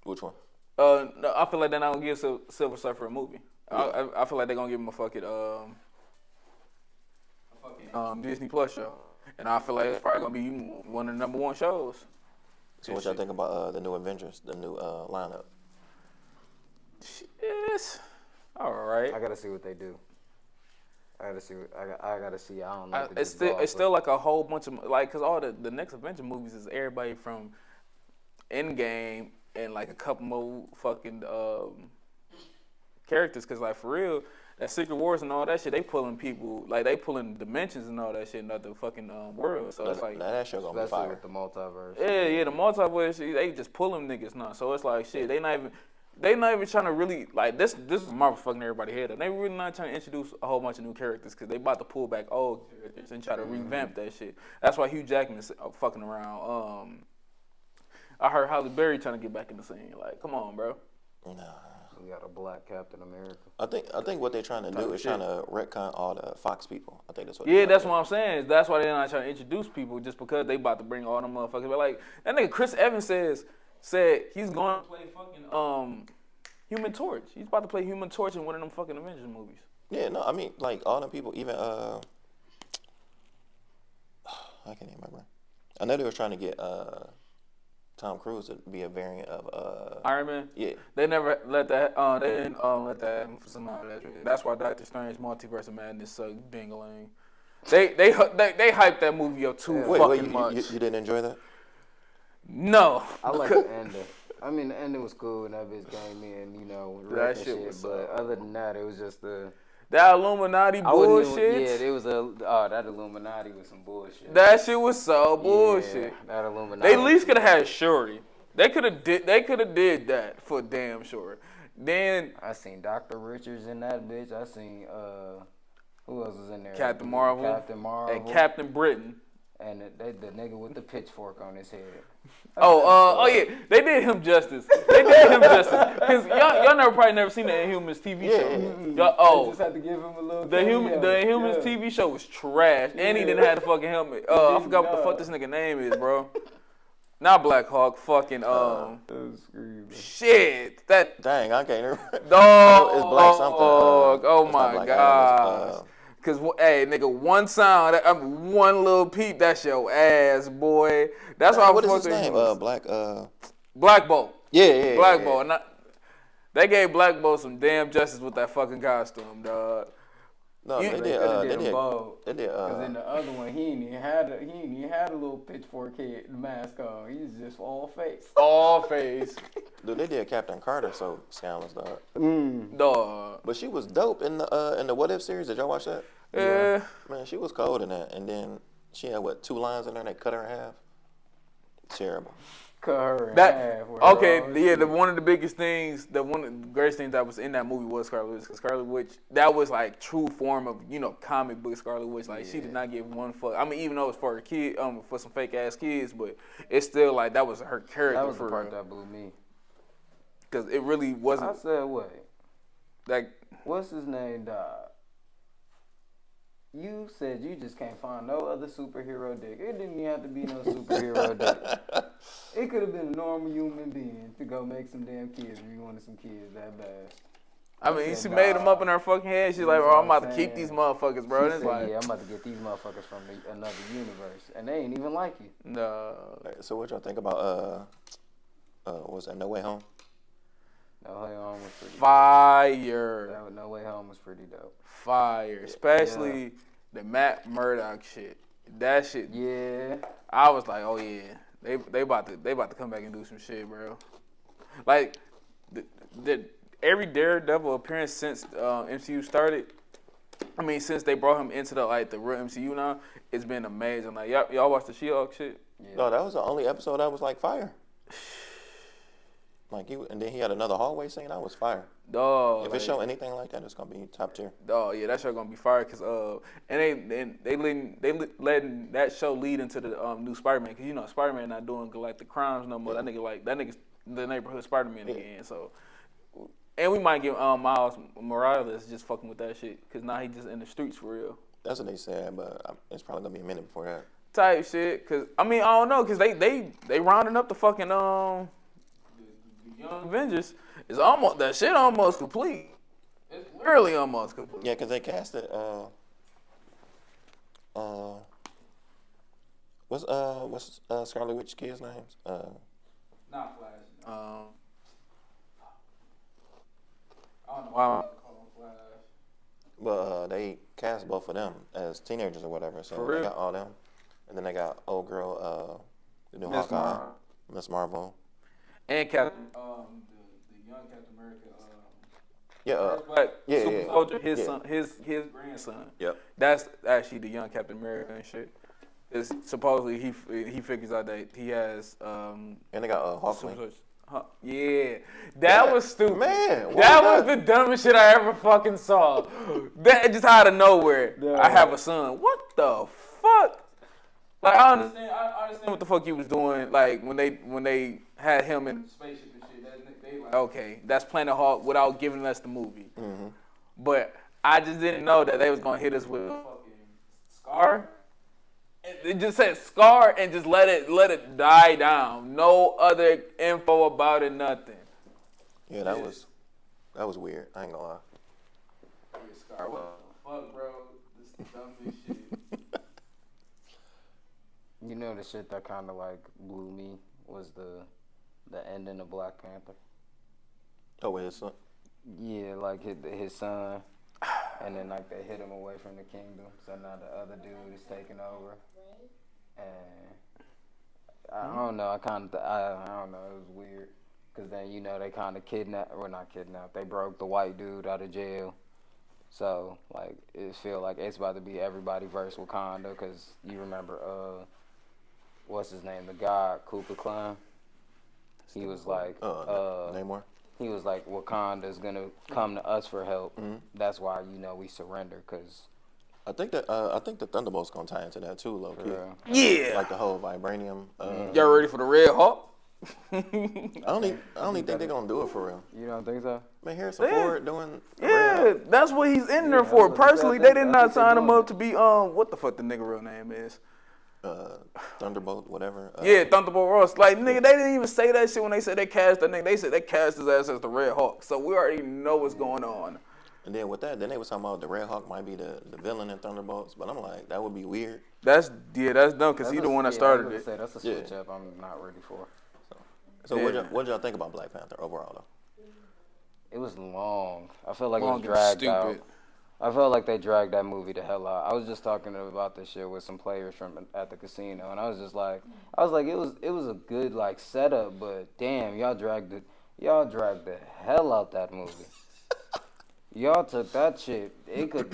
Speaker 5: Which one?
Speaker 1: No, I feel like they're not gonna give Silver Surfer a movie. I feel like they're gonna give him a fucking Disney Plus show, and I feel like it's probably gonna be one of the #1 shows.
Speaker 5: So what y'all think about the new Avengers, the new lineup?
Speaker 1: Yes, all right.
Speaker 4: I gotta see what they do. I gotta see. I gotta see. I don't know.
Speaker 1: It's still like a whole bunch of like, cause all the next Avenger movies is everybody from Endgame and like a couple more fucking characters, cause like for real, that Secret Wars and all that shit, they pulling people, like they pulling dimensions and all that shit in other fucking world. So it's like,
Speaker 5: that show gonna be
Speaker 4: especially
Speaker 5: fire.
Speaker 4: with the multiverse.
Speaker 1: yeah, the multiverse, they just pulling niggas now. So it's like shit, they not even trying to really like this. This is Marvel fucking everybody head up. They really not trying to introduce a whole bunch of new characters, cause they about to pull back old characters and try to revamp that shit. That's why Hugh Jackman's fucking around. I heard Halle Berry trying to get back in the scene. Like, come on, bro.
Speaker 5: Nah.
Speaker 4: We got a black Captain America.
Speaker 5: I think what they're trying to do is trying to retcon all the Fox people. I think that's what.
Speaker 1: Yeah, that's what I'm saying. That's why they're not trying to introduce people just because they about to bring all them motherfuckers. But like that nigga Chris Evans said he's going to play fucking Human Torch. He's about to play Human Torch in one of them fucking Avengers movies.
Speaker 5: Yeah, no, I mean like all them people, even I can't even remember. I know they were trying to get Tom Cruise to be a variant of
Speaker 1: Iron Man.
Speaker 5: Yeah.
Speaker 1: They never let that. They didn't let that happen for somehow. That's why Doctor Strange Multiverse of Madness sucked dingaling. They hyped that movie up too fucking much.
Speaker 5: You didn't enjoy that?
Speaker 1: No.
Speaker 4: I like the ending. I mean, the ending was cool and that bitch came in, wrecking
Speaker 1: shit
Speaker 4: shit.
Speaker 1: was
Speaker 4: But other than that, it was just
Speaker 1: that Illuminati bullshit.
Speaker 4: Yeah, it was that Illuminati was some bullshit.
Speaker 1: That shit was so bullshit.
Speaker 4: Yeah, that Illuminati.
Speaker 1: They at least could have had Shuri. They could have did that for damn sure. Then
Speaker 4: I seen Dr. Richards in that bitch. I seen who else was in there?
Speaker 1: Captain Marvel. And Captain Britain.
Speaker 4: And the nigga with the pitchfork on his head.
Speaker 1: Oh yeah, they did him justice. Cause y'all probably never seen the Inhumans TV show.
Speaker 4: They just had to give him a little.
Speaker 1: The Inhumans TV show was trash, and he didn't have the fucking helmet. I forgot what the fuck this nigga name is, bro. Not Black Hawk, fucking shit. That
Speaker 5: Dang, I can't remember.
Speaker 1: dog.
Speaker 5: It's Black something.
Speaker 1: Oh
Speaker 5: it's not
Speaker 1: my
Speaker 5: Black
Speaker 1: god.
Speaker 5: Adam,
Speaker 1: Cause hey, nigga, one sound, one little peep, that's your ass, boy. That's why.
Speaker 5: What is his name? Black
Speaker 1: Bolt.
Speaker 5: Yeah.
Speaker 1: Black Bolt. They gave Black Bolt some damn justice with that fucking costume, dog.
Speaker 5: No, they did.
Speaker 4: Cause in the other one, he ain't even had a little pitchfork head mask on. He was just all face.
Speaker 1: All face.
Speaker 5: Dude, they did Captain Carter so scandalous, dog.
Speaker 1: Dog.
Speaker 5: But she was dope in the What If series. Did y'all watch that?
Speaker 1: Yeah.
Speaker 5: Man, she was cold in that. And then she had 2 lines in there and they cut her in half. Terrible.
Speaker 4: Cut her in
Speaker 1: That
Speaker 4: half. with
Speaker 1: okay,
Speaker 4: her own
Speaker 1: yeah.
Speaker 4: shit.
Speaker 1: One of the biggest things, one of the greatest things that was in that movie was Scarlet Witch. Because Scarlet Witch, that was like true form of comic book Scarlet Witch. Like she did not give one fuck. I mean, even though it was for a kid, for some fake ass kids, but it's still like that was her character
Speaker 4: That was
Speaker 1: for
Speaker 4: the part
Speaker 1: real.
Speaker 4: that blew me.
Speaker 1: Because it really wasn't
Speaker 4: I said, wait,
Speaker 1: like
Speaker 4: what's his name died? You said you just can't find no other superhero dick. It didn't even have to be no superhero dick. It could have been a normal human being to go make some damn kids if you wanted some kids that bad.
Speaker 1: I mean,
Speaker 4: said,
Speaker 1: she made them up
Speaker 4: nah.
Speaker 1: in her fucking head. She's
Speaker 4: That's
Speaker 1: like,
Speaker 4: what
Speaker 1: bro, I'm
Speaker 4: I'm
Speaker 1: about to keep
Speaker 4: saying.
Speaker 1: these motherfuckers, bro. And it's
Speaker 4: Said,
Speaker 1: like,
Speaker 4: yeah, I'm about to get these motherfuckers from another universe, and they ain't even like you.
Speaker 1: no.
Speaker 5: So what y'all think about what's that? No Way Home?
Speaker 4: No Way Home was pretty.
Speaker 1: Fire.
Speaker 4: Dope. No Way Home was pretty dope.
Speaker 1: Fire. Especially the Matt Murdock shit. That shit.
Speaker 4: Yeah.
Speaker 1: I was like, oh yeah, they about to come back and do some shit, bro. Like the every Daredevil appearance since MCU started. I mean, since they brought him into the real MCU now, it's been amazing. Like y'all watch the She-Hulk shit?
Speaker 4: Yeah.
Speaker 5: No, that was the only episode that was like fire. Like and then he had another hallway scene. That was fire.
Speaker 1: Dog.
Speaker 5: If it show anything like that, it's gonna be top tier.
Speaker 1: Dog, yeah, that show gonna be fire because and they letting that show lead into the new Spider-Man because Spider-Man not doing galactic crimes no more. That nigga's the neighborhood Spider-Man again. So, and we might get Miles Morales just fucking with that shit because now he just in the streets for real.
Speaker 5: That's what they said, but it's probably gonna be a minute before that.
Speaker 1: Type shit, cause I mean I don't know, cause they rounding up the fucking the Young Avengers. It's almost that shit almost complete. It's literally almost complete.
Speaker 5: Yeah, because they casted what's Scarlet Witch kids' names?
Speaker 1: Not Flash. I don't know why I'm calling Flash.
Speaker 5: But they cast both of them as teenagers or whatever. So
Speaker 1: For
Speaker 5: they
Speaker 1: real?
Speaker 5: got all them, and then they got old girl, the new
Speaker 1: Miss
Speaker 5: Hawkeye,
Speaker 1: Marvel.
Speaker 5: Miss Marvel.
Speaker 1: And Captain, the young Captain America,
Speaker 5: Yeah,
Speaker 1: Black
Speaker 5: yeah,
Speaker 1: Super
Speaker 5: yeah.
Speaker 1: Soldier, his
Speaker 5: Yeah.
Speaker 1: son, his grandson.
Speaker 5: Yep.
Speaker 1: That's actually the young Captain America and shit. It's supposedly he figures out that he has
Speaker 5: And they got
Speaker 1: Super
Speaker 5: Hawkeye.
Speaker 1: Soldier. Huh. Yeah, that was stupid.
Speaker 5: Man, why
Speaker 1: that
Speaker 5: not?
Speaker 1: was the dumbest shit I ever fucking saw. That just out of nowhere.
Speaker 4: Yeah.
Speaker 1: I have a son. What the fuck? Like I understand what the fuck he was doing. Like when they had him in the spaceship and shit. They like, okay, that's Planet Hulk without giving us the movie.
Speaker 5: Mm-hmm.
Speaker 1: But I just didn't know that they was gonna hit us with a fucking Scar. It just said Scar and just let it die down. No other info about it, nothing.
Speaker 5: Yeah, that was weird. I ain't gonna lie.
Speaker 1: Scar, what the fuck, bro? This is the dumbest shit.
Speaker 4: You know the shit that kind of like blew me was the ending of Black Panther.
Speaker 5: Oh, wait, his son.
Speaker 4: Yeah, like his son, and then like they hit him away from the kingdom. So now the other dude is taking over, and I don't know. I don't know. It was weird because then they kind of not kidnapped. They broke the white dude out of jail. So like it feel like it's about to be everybody versus Wakanda because you remember what's his name, the god Kublai Khan. He was like
Speaker 5: Namor.
Speaker 4: He was like, Wakanda's gonna come to us for help.
Speaker 5: Mm-hmm.
Speaker 4: That's why we surrender, cause
Speaker 5: I think the Thunderbolt's gonna tie into that too, low key.
Speaker 1: Yeah.
Speaker 5: Like the whole vibranium.
Speaker 1: Y'all ready for the Red Hulk?
Speaker 5: I don't even think they're gonna do it for real.
Speaker 4: you don't think so?
Speaker 5: Man, Harrison Ford doing. the
Speaker 1: Yeah,
Speaker 5: Red
Speaker 1: that's what he's in there for.
Speaker 4: that's what
Speaker 1: Personally,
Speaker 4: I
Speaker 1: they
Speaker 4: think-
Speaker 1: did
Speaker 4: I
Speaker 1: not
Speaker 4: think they're
Speaker 1: sign him
Speaker 4: doing
Speaker 1: up to be what the fuck the nigga real name is.
Speaker 5: Thunderbolt, whatever.
Speaker 1: Yeah, Thunderbolt Ross. Like nigga, they didn't even say that shit when they said they cast that nigga. They said they cast his ass as the Red Hulk. So we already know what's going on.
Speaker 5: And then with that, then they was talking about the Red Hawk might be the villain in Thunderbolts, but I'm like, that would be weird.
Speaker 1: That's dumb because he the one that started it.
Speaker 4: That's a switch up I'm not ready for.
Speaker 5: So
Speaker 1: Yeah.
Speaker 5: what y'all think about Black Panther overall though?
Speaker 4: It was long. I felt like
Speaker 1: Long
Speaker 4: it
Speaker 1: and
Speaker 4: was dragged out.
Speaker 1: stupid.
Speaker 4: I felt like they dragged that movie the hell out. I was just talking about this shit with some players at the casino, and I was like, it was a good like setup, but damn, y'all dragged the hell out that movie. Y'all took that shit.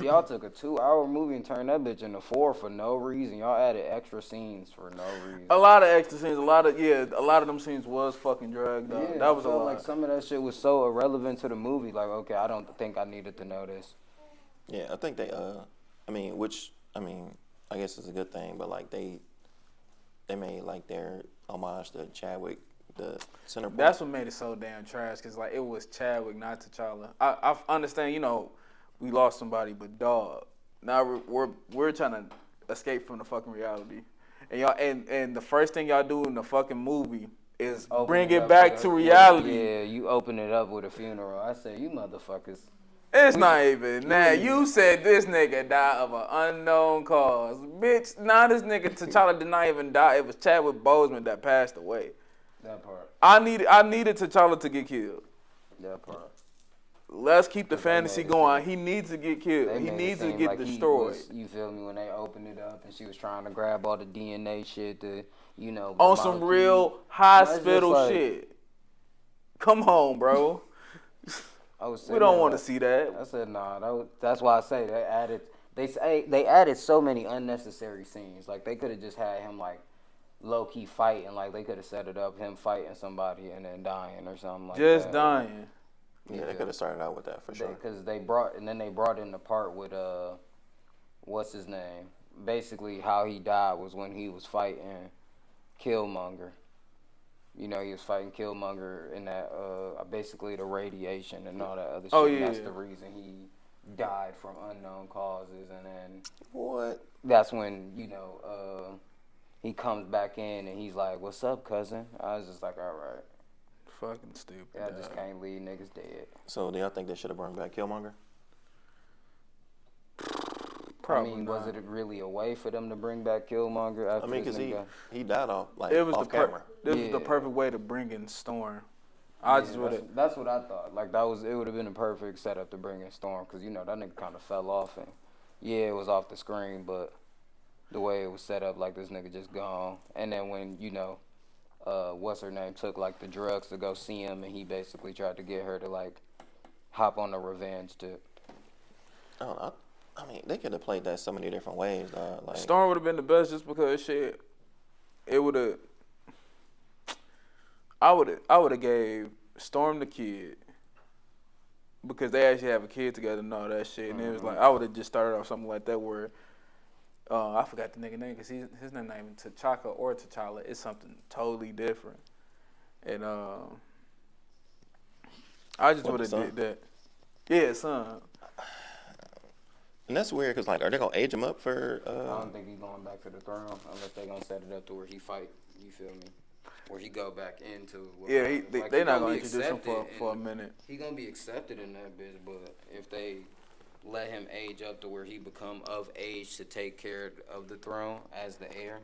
Speaker 4: Y'all took a 2-hour movie and turned that bitch into 4 for no reason. Y'all added extra scenes for no reason.
Speaker 1: A lot of extra scenes, a lot of them scenes was fucking dragged out.
Speaker 4: Yeah,
Speaker 1: That was
Speaker 4: I
Speaker 1: a
Speaker 4: felt
Speaker 1: lot.
Speaker 4: like some of that shit was so irrelevant to the movie. Like, okay, I don't think I needed to know this.
Speaker 5: Yeah, I think they I guess it's a good thing, but like they made like their homage to Chadwick, the center point.
Speaker 1: That's what made it so damn trash, cause like it was Chadwick, not T'Challa. I understand, we lost somebody, but dog, now we're trying to escape from the fucking reality, and y'all and the first thing y'all do in the fucking movie is bring it back to reality.
Speaker 4: Yeah, you open it up with a funeral. I said, you motherfuckers.
Speaker 1: It's not even that. You said this nigga died of an unknown cause. Bitch, this nigga T'Challa did not even die. It was Chadwick Boseman that passed away.
Speaker 4: That part.
Speaker 1: I needed T'Challa to get killed.
Speaker 4: That part.
Speaker 1: Let's keep the fantasy going. He needs to get killed. He needs to get destroyed.
Speaker 4: You feel me? When they opened it up and she was trying to grab all the DNA shit to,
Speaker 1: on some real hospital shit. Come on, bro. We don't want to see that.
Speaker 4: I said nah. That's why I say they added so many unnecessary scenes. Like they could have just had him like low key fighting. Like they could have set it up him fighting somebody and then dying or something like that.
Speaker 1: Just dying.
Speaker 5: Yeah, they could have started out with that for sure.
Speaker 4: Because they brought in the part with what's his name? Basically, how he died was when he was fighting Killmonger. He was fighting Killmonger in that, basically the radiation and all that other shit.
Speaker 1: Oh, yeah.
Speaker 4: That's the reason he died from unknown causes. And then
Speaker 5: What?
Speaker 4: that's when, he comes back in and he's like, "What's up, cousin?" I was just like, all right.
Speaker 1: Fucking stupid.
Speaker 4: I just can't leave niggas dead.
Speaker 5: So do y'all think they should have brought back Killmonger?
Speaker 1: Probably
Speaker 4: was it really a way for them to bring back Killmonger after
Speaker 5: because
Speaker 4: this nigga?
Speaker 5: he died off
Speaker 1: the
Speaker 5: camera.
Speaker 1: This was the perfect way to bring in Storm. That's
Speaker 4: what I thought. Like it would have been a perfect setup to bring in Storm because that nigga kind of fell off and it was off the screen, but the way it was set up, like this nigga just gone. And then when what's her name took like the drugs to go see him, and he basically tried to get her to like hop on the revenge tip.
Speaker 5: I don't know. I mean, they could have played that so many different ways. Like
Speaker 1: Storm would have been the best just because shit. It would have. I would have gave Storm the kid because they actually have a kid together and all that shit. And it was like I would have just started off something like that where I forgot the nigga name because his name not even T'Chaka or T'Challa. It's something totally different. And I just would have did that. Yeah, son.
Speaker 5: And that's weird because, like, are they going to age him up for...
Speaker 4: I don't think he's going back to the throne unless they're going to set it up to where he fight, you feel me? Where he go back into...
Speaker 1: They're not going to introduce him for a minute.
Speaker 4: He going to be accepted in that bitch, but if they let him age up to where he become of age to take care of the throne as the heir,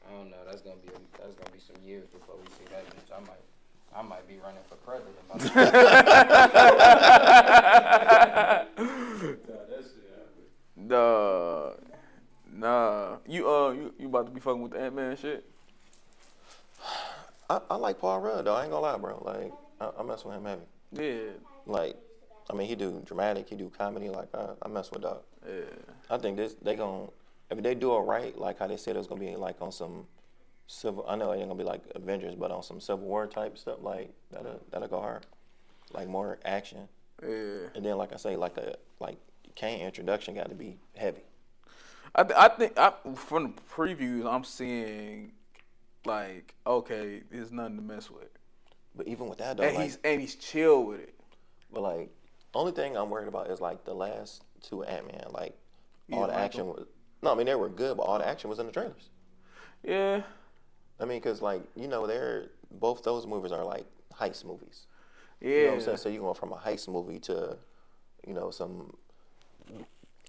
Speaker 4: I don't know. That's gonna be some years before we see that bitch. I might be running for president.
Speaker 1: Nah. You about to be fucking with the Ant-Man shit?
Speaker 5: I like Paul Rudd, though. I ain't gonna lie, bro. Like, I mess with him heavy.
Speaker 1: Yeah.
Speaker 5: Like, I mean, he do dramatic, he do comedy. Like, I mess with dog.
Speaker 1: Yeah.
Speaker 5: I think if they do it right, like how they said it was gonna be like on some I know it ain't gonna be like Avengers, but on some Civil War type stuff, like that'll go hard. Like more action.
Speaker 1: Yeah.
Speaker 5: And then, like I say, like Kane introduction got to be heavy.
Speaker 1: I think from the previews I'm seeing like, okay, there's nothing to mess with.
Speaker 5: But even with that though,
Speaker 1: and he's chill with it.
Speaker 5: But like, only thing I'm worried about is like the last two Ant-Man. Like all the action was. No, I mean they were good, but all the action was in the trailers.
Speaker 1: Yeah.
Speaker 5: I mean, cause like both those movies are like heist movies.
Speaker 1: Yeah.
Speaker 5: You know what I'm saying? So you go from a heist movie to, some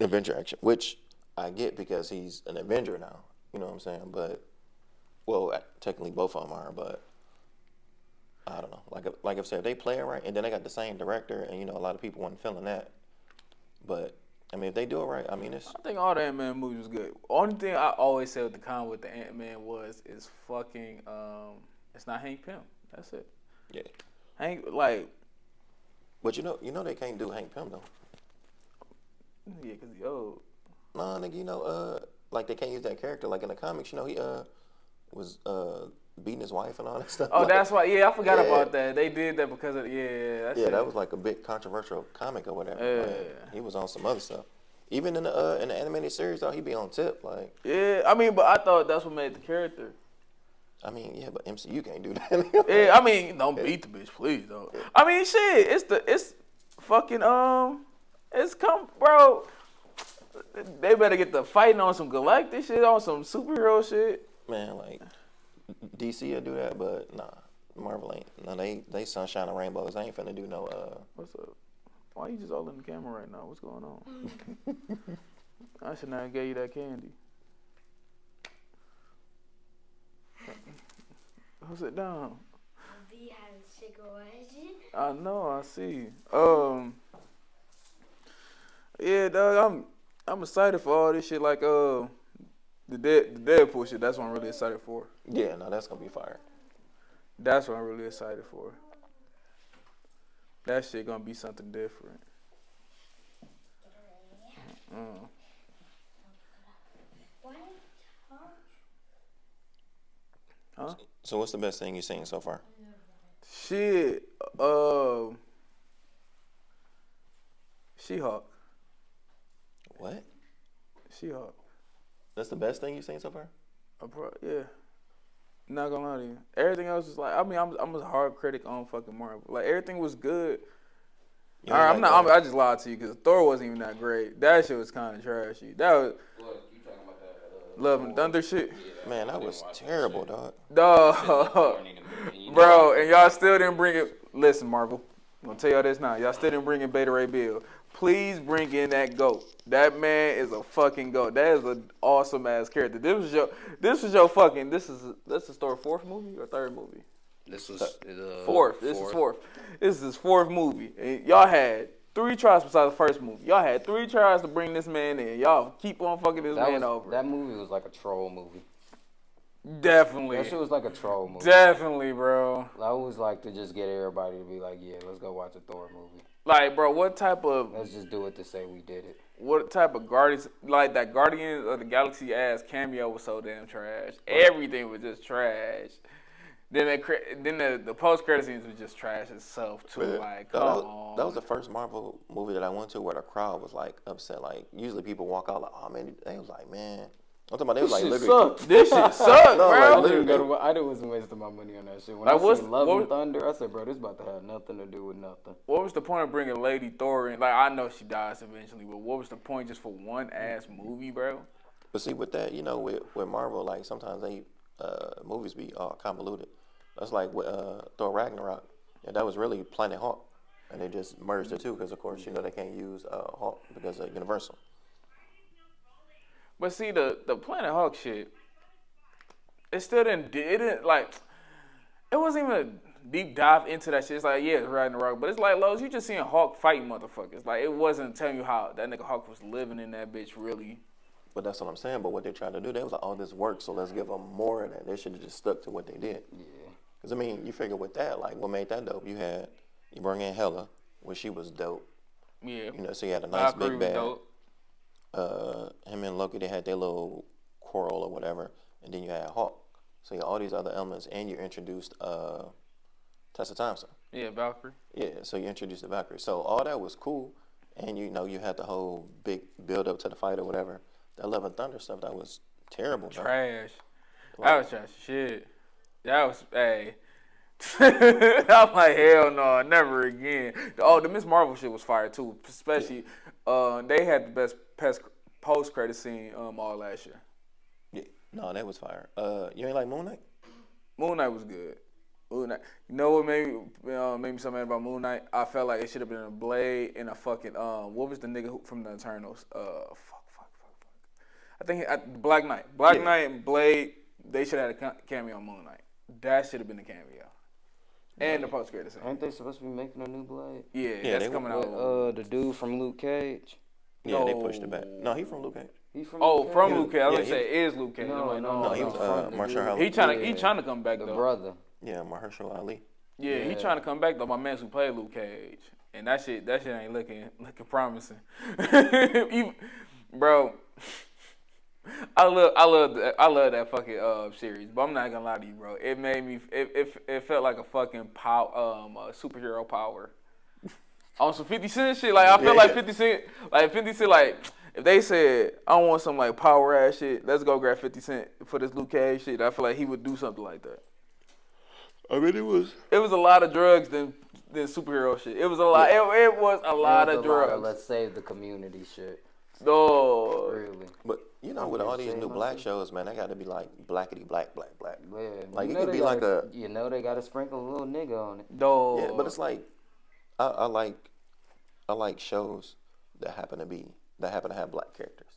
Speaker 5: adventure action, which I get because he's an Avenger now. You know what I'm saying? But, well, technically both of them are, but I don't know. Like I've said, if they play it right, and then they got the same director, and a lot of people weren't feeling that. But I mean, if they do it right, I mean,
Speaker 1: I think all the Ant-Man movies was good. Only thing I always said with the con with the Ant-Man is fucking it's not Hank Pym. That's it.
Speaker 5: Yeah.
Speaker 1: Hank, like,
Speaker 5: But you know they can't do Hank Pym though.
Speaker 1: Yeah, cause he old.
Speaker 5: Nah, nigga, like they can't use that character. Like in the comics, he was beating his wife and all that stuff.
Speaker 1: Oh,
Speaker 5: like,
Speaker 1: that's why. Yeah, I forgot
Speaker 5: Yeah.
Speaker 1: about that. They did that because of
Speaker 5: that was like a bit controversial comic or whatever.
Speaker 1: Yeah.
Speaker 5: Like, he was on some other stuff. Even in the animated series, though, he be on tip. Like,
Speaker 1: Yeah, I mean, but I thought that's what made the character.
Speaker 5: I mean, yeah, but MCU can't do that.
Speaker 1: Yeah, I mean, don't beat the bitch, please, though. I mean, shit, it's fucking it's bro. They better get the fighting on some galactic shit, on some superhero shit.
Speaker 5: Man, like DC will do that, but nah, Marvel ain't. No, they sunshine and rainbows. They ain't finna do no.
Speaker 1: What's up? Why you just all in the camera right now? What's going on? I should not have gave you that candy. Go sit down.
Speaker 6: We have cigarettes.
Speaker 1: I know, I see. Yeah, dog, I'm excited for all this shit. Like the Deadpool shit. That's what I'm really excited for.
Speaker 5: Yeah, no, that's gonna be fire.
Speaker 1: That's what I'm really excited for. That shit gonna be something different. Huh?
Speaker 5: So what's the best thing you've seen so far?
Speaker 1: Shit. She-Hulk.
Speaker 5: What?
Speaker 1: She-Hulk.
Speaker 5: That's the best thing you've seen so far?
Speaker 1: Yeah. Not gonna lie to you. Everything else is like, I mean, I'm a hard critic on fucking Marvel. Like, everything was good.
Speaker 5: You
Speaker 1: All right,
Speaker 5: ain't like
Speaker 1: I just lied to you because Thor wasn't even that great. That shit was kind of trashy. That was
Speaker 4: You talking about that?
Speaker 1: Love and Thunder shit.
Speaker 5: Man, that was terrible, dog.
Speaker 1: Dog. Bro, and y'all still didn't bring it. Listen, Marvel, I'm gonna tell y'all this now. Y'all still didn't bring in Beta Ray Bill. Please bring in that GOAT. That man is a fucking GOAT. That is an awesome ass character. This is your fucking. This is Thor's fourth movie or third movie?
Speaker 4: This was
Speaker 1: Fourth. This is fourth. This is his fourth movie. And y'all had 3 tries besides the first movie. Y'all had 3 tries to bring this man in. Y'all keep on fucking this man over.
Speaker 4: That movie was like a troll movie.
Speaker 1: Definitely.
Speaker 4: That shit was like a troll movie.
Speaker 1: Definitely, bro.
Speaker 4: I always like to just get everybody to be like, yeah, let's go watch a Thor movie.
Speaker 1: Like, bro, what type of
Speaker 4: Let's just do it to say we did it.
Speaker 1: what type of Guardians, like that Guardians of the Galaxy ass cameo was so damn trash. Everything was just trash. Then the post credit scenes was just trash itself too.
Speaker 5: Man,
Speaker 1: Like,
Speaker 5: that
Speaker 1: come
Speaker 5: was-
Speaker 1: on.
Speaker 5: That was the first Marvel movie that I went to where the crowd was like upset. Like usually people walk out like, oh man, they was like, man. I'm talking about they was like
Speaker 1: This shit
Speaker 5: literally.
Speaker 1: sucked. This shit sucked,
Speaker 5: No,
Speaker 1: bro.
Speaker 5: like,
Speaker 4: I wasn't wasting my money on that shit. When
Speaker 1: Like,
Speaker 4: I
Speaker 1: what's-
Speaker 4: seen Love
Speaker 1: what-
Speaker 4: and Thunder, I said, bro, this about to have nothing to do with nothing.
Speaker 1: What was the point of bringing Lady Thor in? Like, I know she dies eventually, but what was the point just for one ass movie, bro?
Speaker 5: But see, with that, with Marvel, like sometimes they movies be all convoluted. That's like with Thor Ragnarok. Yeah, that was really Planet Hulk, and they just merged the two because, of course, they can't use Hulk because of Universal.
Speaker 1: But see, the Planet Hulk shit, it still didn't like, it wasn't even a deep dive into that shit. It's like, yeah, it's Ragnarok, but it's like, Lowe's, you just seeing Hulk fighting motherfuckers. Like, it wasn't telling you how that nigga Hulk was living in that bitch really.
Speaker 5: But that's what I'm saying. But what they tried to do, they was like, oh, this works, so let's give them more of that. They should have just stuck to what they did.
Speaker 4: Yeah.
Speaker 5: Because, I mean, you figure with that, like, what made that dope? You bring in Hela, where she was dope.
Speaker 1: Yeah.
Speaker 5: So you had a nice
Speaker 1: Valkyrie
Speaker 5: big
Speaker 1: was
Speaker 5: bad.
Speaker 1: dope.
Speaker 5: Him and Loki, they had their little quarrel or whatever. And then you had Hulk. So you had all these other elements, and you introduced Tessa Thompson.
Speaker 1: Yeah, Valkyrie.
Speaker 5: Yeah, so you introduced the Valkyrie. So all that was cool. And, you had the whole big build-up to the fight or whatever. That Love and Thunder stuff, that was terrible. man.
Speaker 1: Trash. That was trash shit. That was, hey. I'm like, hell no, never again. Oh, the Miss Marvel shit was fire too. Especially, they had the best post-credit scene all last year.
Speaker 5: Yeah, no, that was fire. You ain't like Moon Knight?
Speaker 1: Moon Knight was good. Moon Knight. You know what made me so mad about Moon Knight? I felt like it should have been a Blade and a fucking what was the nigga from the Eternals? Fuck. I think Black Knight. Black Knight and Blade. They should have had a cameo on Moon Knight. That should have been the cameo. And the post credit scene.
Speaker 4: Ain't they supposed to be making a new Blade?
Speaker 1: Yeah,
Speaker 5: Yeah,
Speaker 1: that's
Speaker 5: they
Speaker 1: coming
Speaker 4: With,
Speaker 1: out.
Speaker 4: the dude from Luke Cage.
Speaker 5: Yeah, they pushed it back. No, he from Luke Cage.
Speaker 4: He from
Speaker 1: Oh,
Speaker 4: Luke
Speaker 1: from
Speaker 4: Cage?
Speaker 1: Luke Cage. I was
Speaker 5: Yeah,
Speaker 1: gonna say it is Luke Cage.
Speaker 4: No,
Speaker 1: I'm like,
Speaker 4: no,
Speaker 5: No, he was
Speaker 4: from the
Speaker 5: Marshall
Speaker 4: dude.
Speaker 5: Ali.
Speaker 1: He trying to come back
Speaker 4: The
Speaker 1: though.
Speaker 4: brother.
Speaker 5: Yeah, Mahershala Ali.
Speaker 1: Yeah, he
Speaker 4: Yeah.
Speaker 1: trying to come back though. My man who played Luke Cage, and that shit ain't looking promising. Bro, I love that fucking series, but I'm not gonna lie to you, bro. It made me, it felt like a fucking superhero power. On some 50 Cent shit, like I feel like 50 Cent, like if they said I want some like power ass shit, let's go grab 50 Cent for this Luke Cage shit. I feel like he would do something like that.
Speaker 5: I mean, it was.
Speaker 1: It was a lot of drugs than superhero shit. It was a lot. It was a lot of drugs.
Speaker 4: Let's save the community shit.
Speaker 1: No.
Speaker 4: Really.
Speaker 5: But you know, with all these new black shows, man, they got to be like blackity black.
Speaker 4: Yeah.
Speaker 5: Like
Speaker 4: You
Speaker 5: it
Speaker 4: know
Speaker 5: could
Speaker 4: they
Speaker 5: be like
Speaker 4: gotta-
Speaker 5: a.
Speaker 4: You know they got to sprinkle a little nigga on it.
Speaker 1: No.
Speaker 5: Yeah, but it's like, I like shows that happen to have black characters.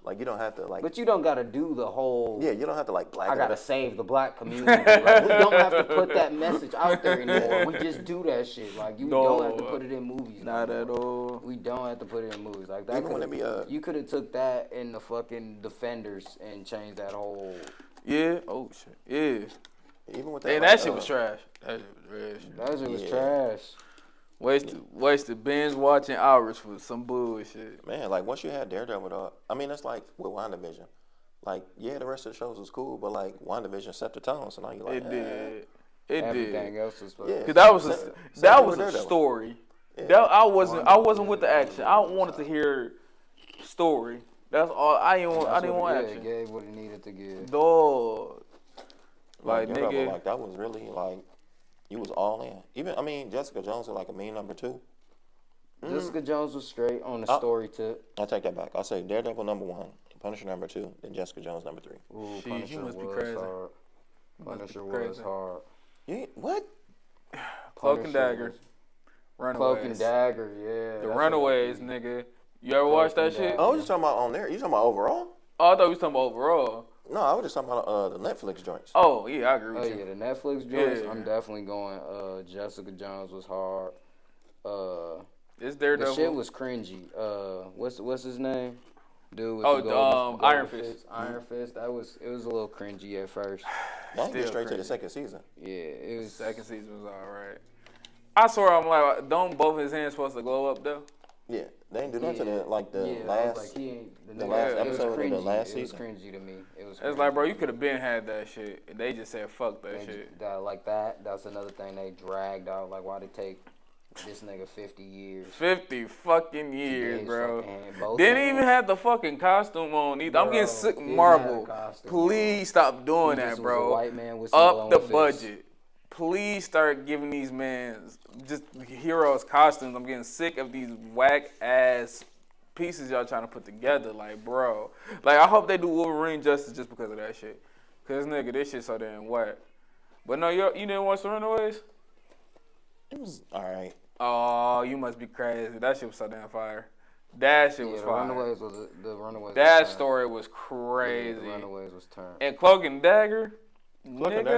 Speaker 5: Like you don't have to like.
Speaker 4: But you don't got to do the whole.
Speaker 5: Yeah, you don't have to like black.
Speaker 4: I gotta save the black community. Like, we don't have to put that message out there anymore. We just do that shit. Like you
Speaker 1: No.
Speaker 4: don't have to put it in movies.
Speaker 1: Not
Speaker 4: no
Speaker 1: at
Speaker 4: more.
Speaker 1: all.
Speaker 4: We don't have to put it in movies. Like that.
Speaker 5: Even when it be,
Speaker 4: You could have took that in the fucking Defenders and changed that whole.
Speaker 1: Yeah. Oh shit. Yeah.
Speaker 5: Even with that.
Speaker 1: And
Speaker 5: like,
Speaker 1: that shit was trash. That shit was trash.
Speaker 4: That shit was
Speaker 5: Yeah.
Speaker 4: trash.
Speaker 1: Wasted binge watching hours for some bullshit.
Speaker 5: Man, like once you had Daredevil, though, I mean, it's like with WandaVision. Like, yeah, the rest of the shows was cool, but like WandaVision set the tone, so now you're like,
Speaker 1: It did. It
Speaker 4: Everything
Speaker 1: did.
Speaker 4: else was.
Speaker 5: Yeah.
Speaker 1: Cause that was
Speaker 5: Same
Speaker 1: that was
Speaker 5: with
Speaker 1: a
Speaker 5: Daredevil.
Speaker 1: story.
Speaker 5: Yeah.
Speaker 1: That I wasn't with the action. I wanted to hear story. That's all. I didn't want
Speaker 4: It
Speaker 1: action.
Speaker 4: gave what it needed to give.
Speaker 1: Dog. Like
Speaker 5: Daredevil,
Speaker 1: nigga.
Speaker 5: like that was really like, you was all in. Even, I mean, Jessica Jones was like a mean number 2.
Speaker 4: Jessica Jones was straight on the story tip.
Speaker 5: I take that back. I'll say Daredevil number 1, Punisher number 2, then Jessica Jones number 3.
Speaker 4: Ooh,
Speaker 1: Shit,
Speaker 4: Punisher
Speaker 1: you must be
Speaker 4: was
Speaker 1: crazy.
Speaker 4: hard.
Speaker 1: must be
Speaker 4: Punisher
Speaker 1: crazy.
Speaker 4: was hard.
Speaker 5: What?
Speaker 1: Cloak and
Speaker 4: Punisher
Speaker 1: Dagger.
Speaker 4: was-
Speaker 1: Runaways.
Speaker 4: Cloak and Dagger, yeah.
Speaker 1: The
Speaker 4: that's
Speaker 1: Runaways,
Speaker 4: what-
Speaker 1: nigga. You ever watch that
Speaker 4: and
Speaker 1: shit?
Speaker 4: Dagger.
Speaker 5: Oh, I was just talking about on there. You talking about overall?
Speaker 1: Oh, I thought we was talking about overall.
Speaker 5: No, I was just talking about the Netflix joints.
Speaker 1: Oh, yeah, I agree
Speaker 4: Oh
Speaker 1: with
Speaker 4: yeah,
Speaker 1: you.
Speaker 4: the Netflix joints.
Speaker 1: Yeah.
Speaker 4: I'm definitely going. Jessica Jones was hard.
Speaker 1: It's
Speaker 4: The
Speaker 1: Daredevil.
Speaker 4: shit was cringy. What's his name? Dude with
Speaker 1: Oh,
Speaker 4: the golden
Speaker 1: Iron Fist.
Speaker 4: Iron Fist. It was a little cringy at first.
Speaker 5: Now you get
Speaker 1: Still
Speaker 5: straight to the
Speaker 1: crazy.
Speaker 5: second season.
Speaker 4: Yeah, it was.
Speaker 1: Second season was alright. I swear, I'm like, don't both his hands supposed to glow up though?
Speaker 5: Yeah, they didn't do that to the
Speaker 4: Yeah,
Speaker 5: like the
Speaker 4: yeah, I
Speaker 5: last.
Speaker 4: was like, he ain't,
Speaker 5: the
Speaker 4: nigga-
Speaker 5: last
Speaker 4: it was
Speaker 5: episode of the
Speaker 4: cringy.
Speaker 5: last
Speaker 4: It was
Speaker 5: season.
Speaker 4: cringy to me. It was.
Speaker 1: It's like, bro,
Speaker 4: cringy.
Speaker 1: you could have been had that shit. And they just said, fuck that
Speaker 4: They
Speaker 1: shit.
Speaker 4: got like that. That's another thing they dragged out. Like, why did it take this nigga 50 years?
Speaker 1: 50 fucking
Speaker 4: to
Speaker 1: years,
Speaker 4: get his
Speaker 1: bro.
Speaker 4: fucking hand? Both
Speaker 1: Didn't
Speaker 4: hands?
Speaker 1: even have the fucking costume on either. I'm
Speaker 4: Bro,
Speaker 1: getting sick,
Speaker 4: didn't have
Speaker 1: Marvel.
Speaker 4: the costume
Speaker 1: Please stop doing
Speaker 4: He
Speaker 1: that,
Speaker 4: just was
Speaker 1: bro.
Speaker 4: a white man with some
Speaker 1: Up the
Speaker 4: glowing fists.
Speaker 1: budget. Please start giving these men just heroes costumes. I'm getting sick of these whack ass pieces y'all trying to put together. Like, bro. Like, I hope they do Wolverine justice just because of that shit. Cause nigga, this shit so damn whack. But no, you didn't watch The Runaways?
Speaker 5: It was all right.
Speaker 1: Oh, you must be crazy. That shit was so damn fire. That shit
Speaker 4: Yeah,
Speaker 1: was
Speaker 4: the
Speaker 1: fire.
Speaker 4: Runaways was the Runaways.
Speaker 1: That
Speaker 4: was turned.
Speaker 1: story was
Speaker 4: Yeah,
Speaker 1: crazy.
Speaker 4: the Runaways was turned.
Speaker 1: And Cloak and Dagger,
Speaker 5: Cloak and
Speaker 1: nigga,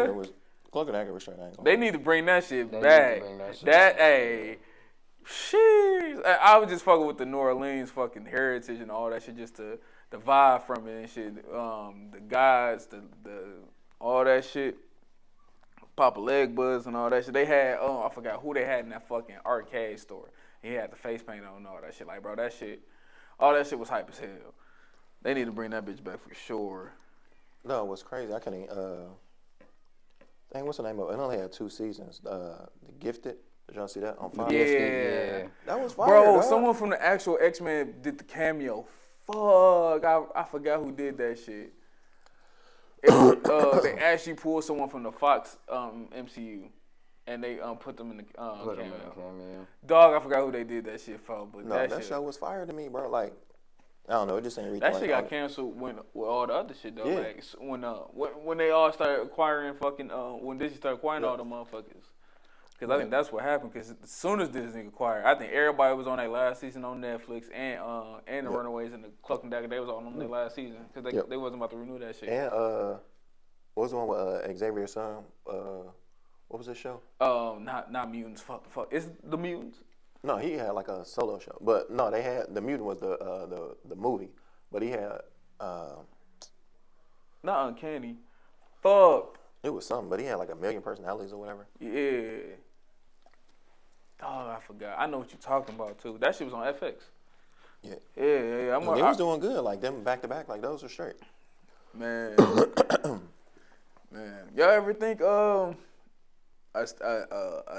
Speaker 5: Dagger was straight. I ain't gonna
Speaker 1: they
Speaker 5: lie.
Speaker 1: need to bring that shit
Speaker 4: They need to
Speaker 1: back.
Speaker 4: bring that shit
Speaker 1: That,
Speaker 4: back.
Speaker 1: hey, sheesh. I was just fucking with the New Orleans fucking heritage and all that shit, just the vibe from it and shit. The guys, the all that shit. Papa Leg Buzz and all that shit. They had, I forgot who they had in that fucking arcade store. He had the face paint on and all that shit. Like, bro, that shit, all that shit was hype as hell. They need to bring that bitch back for sure.
Speaker 5: No, what's crazy? I can't. Dang, what's the name of it? It only had 2 seasons. The Gifted. Did y'all see that on Fox?
Speaker 1: Yeah.
Speaker 5: That was fire.
Speaker 1: Bro,
Speaker 5: dog.
Speaker 1: someone from the actual X-Men did the cameo. Fuck, I forgot who did that shit. They actually pulled someone from the Fox MCU, and they put them in the
Speaker 4: Put him in the
Speaker 1: cameo.
Speaker 4: cameo.
Speaker 1: Dog, I forgot who they did that shit for, but
Speaker 5: No,
Speaker 1: that
Speaker 5: that
Speaker 1: shit,
Speaker 5: show was fire to me, bro. Like, I don't know. It just ain't reach.
Speaker 1: that
Speaker 5: like,
Speaker 1: shit got
Speaker 5: all-
Speaker 1: canceled with all the other shit though.
Speaker 5: Yeah.
Speaker 1: Like when they all started acquiring fucking when Disney started acquiring all the motherfuckers. Because I think that's what happened. Because as soon as Disney acquired, I think everybody was on their last season on Netflix, and the Runaways and the Cloak and Dagger, they was all on their last season because they wasn't about to renew that shit.
Speaker 5: And what was the one with Xavier's son? What was this show?
Speaker 1: Not mutants. Fuck. It's the mutants.
Speaker 5: No, he had like a solo show. But no, they had the Mutant was the movie, but he had
Speaker 1: Not Uncanny. Fuck.
Speaker 5: it was something, but he had like 1 million personalities or whatever.
Speaker 1: Yeah. Oh, I forgot. I know what you're talking about too. That shit was on FX.
Speaker 5: Yeah.
Speaker 1: Yeah.
Speaker 5: They was doing good. Like them back to back. Like those were straight.
Speaker 1: Man, man. Y'all ever think a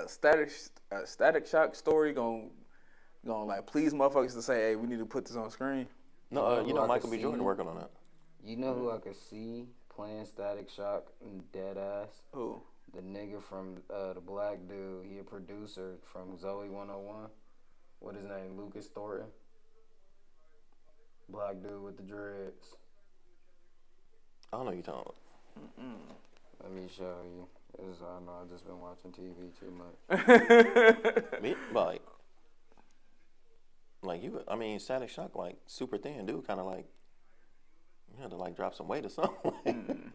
Speaker 1: Static Shock story gonna like please motherfuckers to say, hey, we need to put this on screen?
Speaker 5: No, you know
Speaker 4: I
Speaker 5: Michael
Speaker 4: could
Speaker 5: B. Jordan
Speaker 4: see-
Speaker 5: working on that.
Speaker 4: You know who I could see playing Static Shock and dead ass?
Speaker 1: Who?
Speaker 4: The nigga from the black dude. He a producer from Zoe 101. What his name? Lucas Thornton. Black dude with the dreads.
Speaker 5: I don't know what you're talking about.
Speaker 4: Let me show you. I know I've just been watching TV too much.
Speaker 5: Me, like you. I mean, Static Shock, like super thin dude, kind of like you had to like drop some weight or something.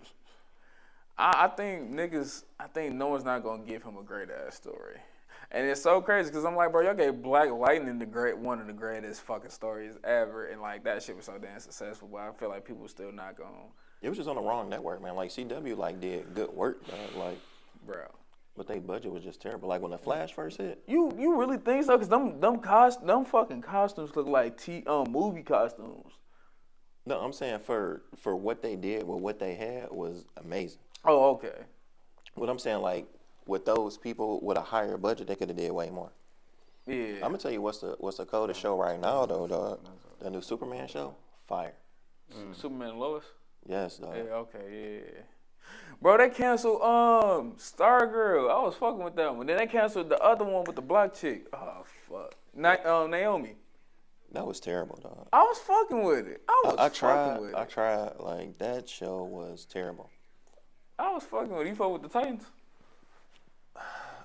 Speaker 1: I think no one's not gonna give him a great ass story. And it's so crazy because I'm like, bro, y'all gave Black Lightning one of the greatest fucking stories ever, and like that shit was so damn successful. But I feel like people still not gonna,
Speaker 5: It was just on the wrong network, man. Like CW, like did good work, man. Like,
Speaker 1: bro.
Speaker 5: but their budget was just terrible. Like when the Flash first hit,
Speaker 1: You really think so? Cause them fucking costumes look like movie costumes.
Speaker 5: no, I'm saying for what they did with what they had was amazing.
Speaker 1: Oh, okay.
Speaker 5: What I'm saying, like with those people with a higher budget, they could have did way more.
Speaker 1: Yeah.
Speaker 5: I'm gonna tell you what's the coldest show right now, though, dog. The new Superman show, fire.
Speaker 1: Superman and Lois.
Speaker 5: Yes, dog.
Speaker 1: Yeah. Okay. Yeah. Bro, they canceled Stargirl. I was fucking with that one. Then they canceled the other one with the black chick. Oh fuck. Naomi.
Speaker 5: That was terrible, dog.
Speaker 1: I was fucking with it.
Speaker 5: I
Speaker 1: Fucking with
Speaker 5: tried. I
Speaker 1: it.
Speaker 5: tried. Like that show was terrible.
Speaker 1: I was fucking with it. You fuck with the Titans?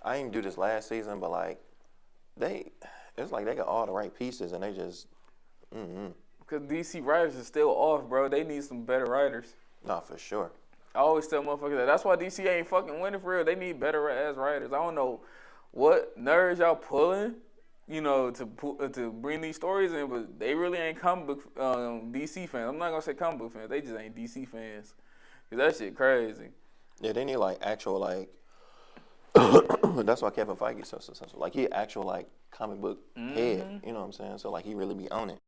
Speaker 5: I didn't do this last season, but like it's like they got all the right pieces, and they just,
Speaker 1: Because DC writers are still off, bro. They need some better writers.
Speaker 5: nah, for sure.
Speaker 1: I always tell motherfuckers that. That's why DC ain't fucking winning for real. They need better ass writers. I don't know what nerds y'all pulling, to bring these stories in, but they really ain't comic book DC fans. I'm not gonna say comic book fans. They just ain't DC fans. Cause that shit crazy.
Speaker 5: Yeah, they need like actual like. That's why Kevin Feige is so successful. Like he actual like comic book head. You know what I'm saying? So like he really be on it.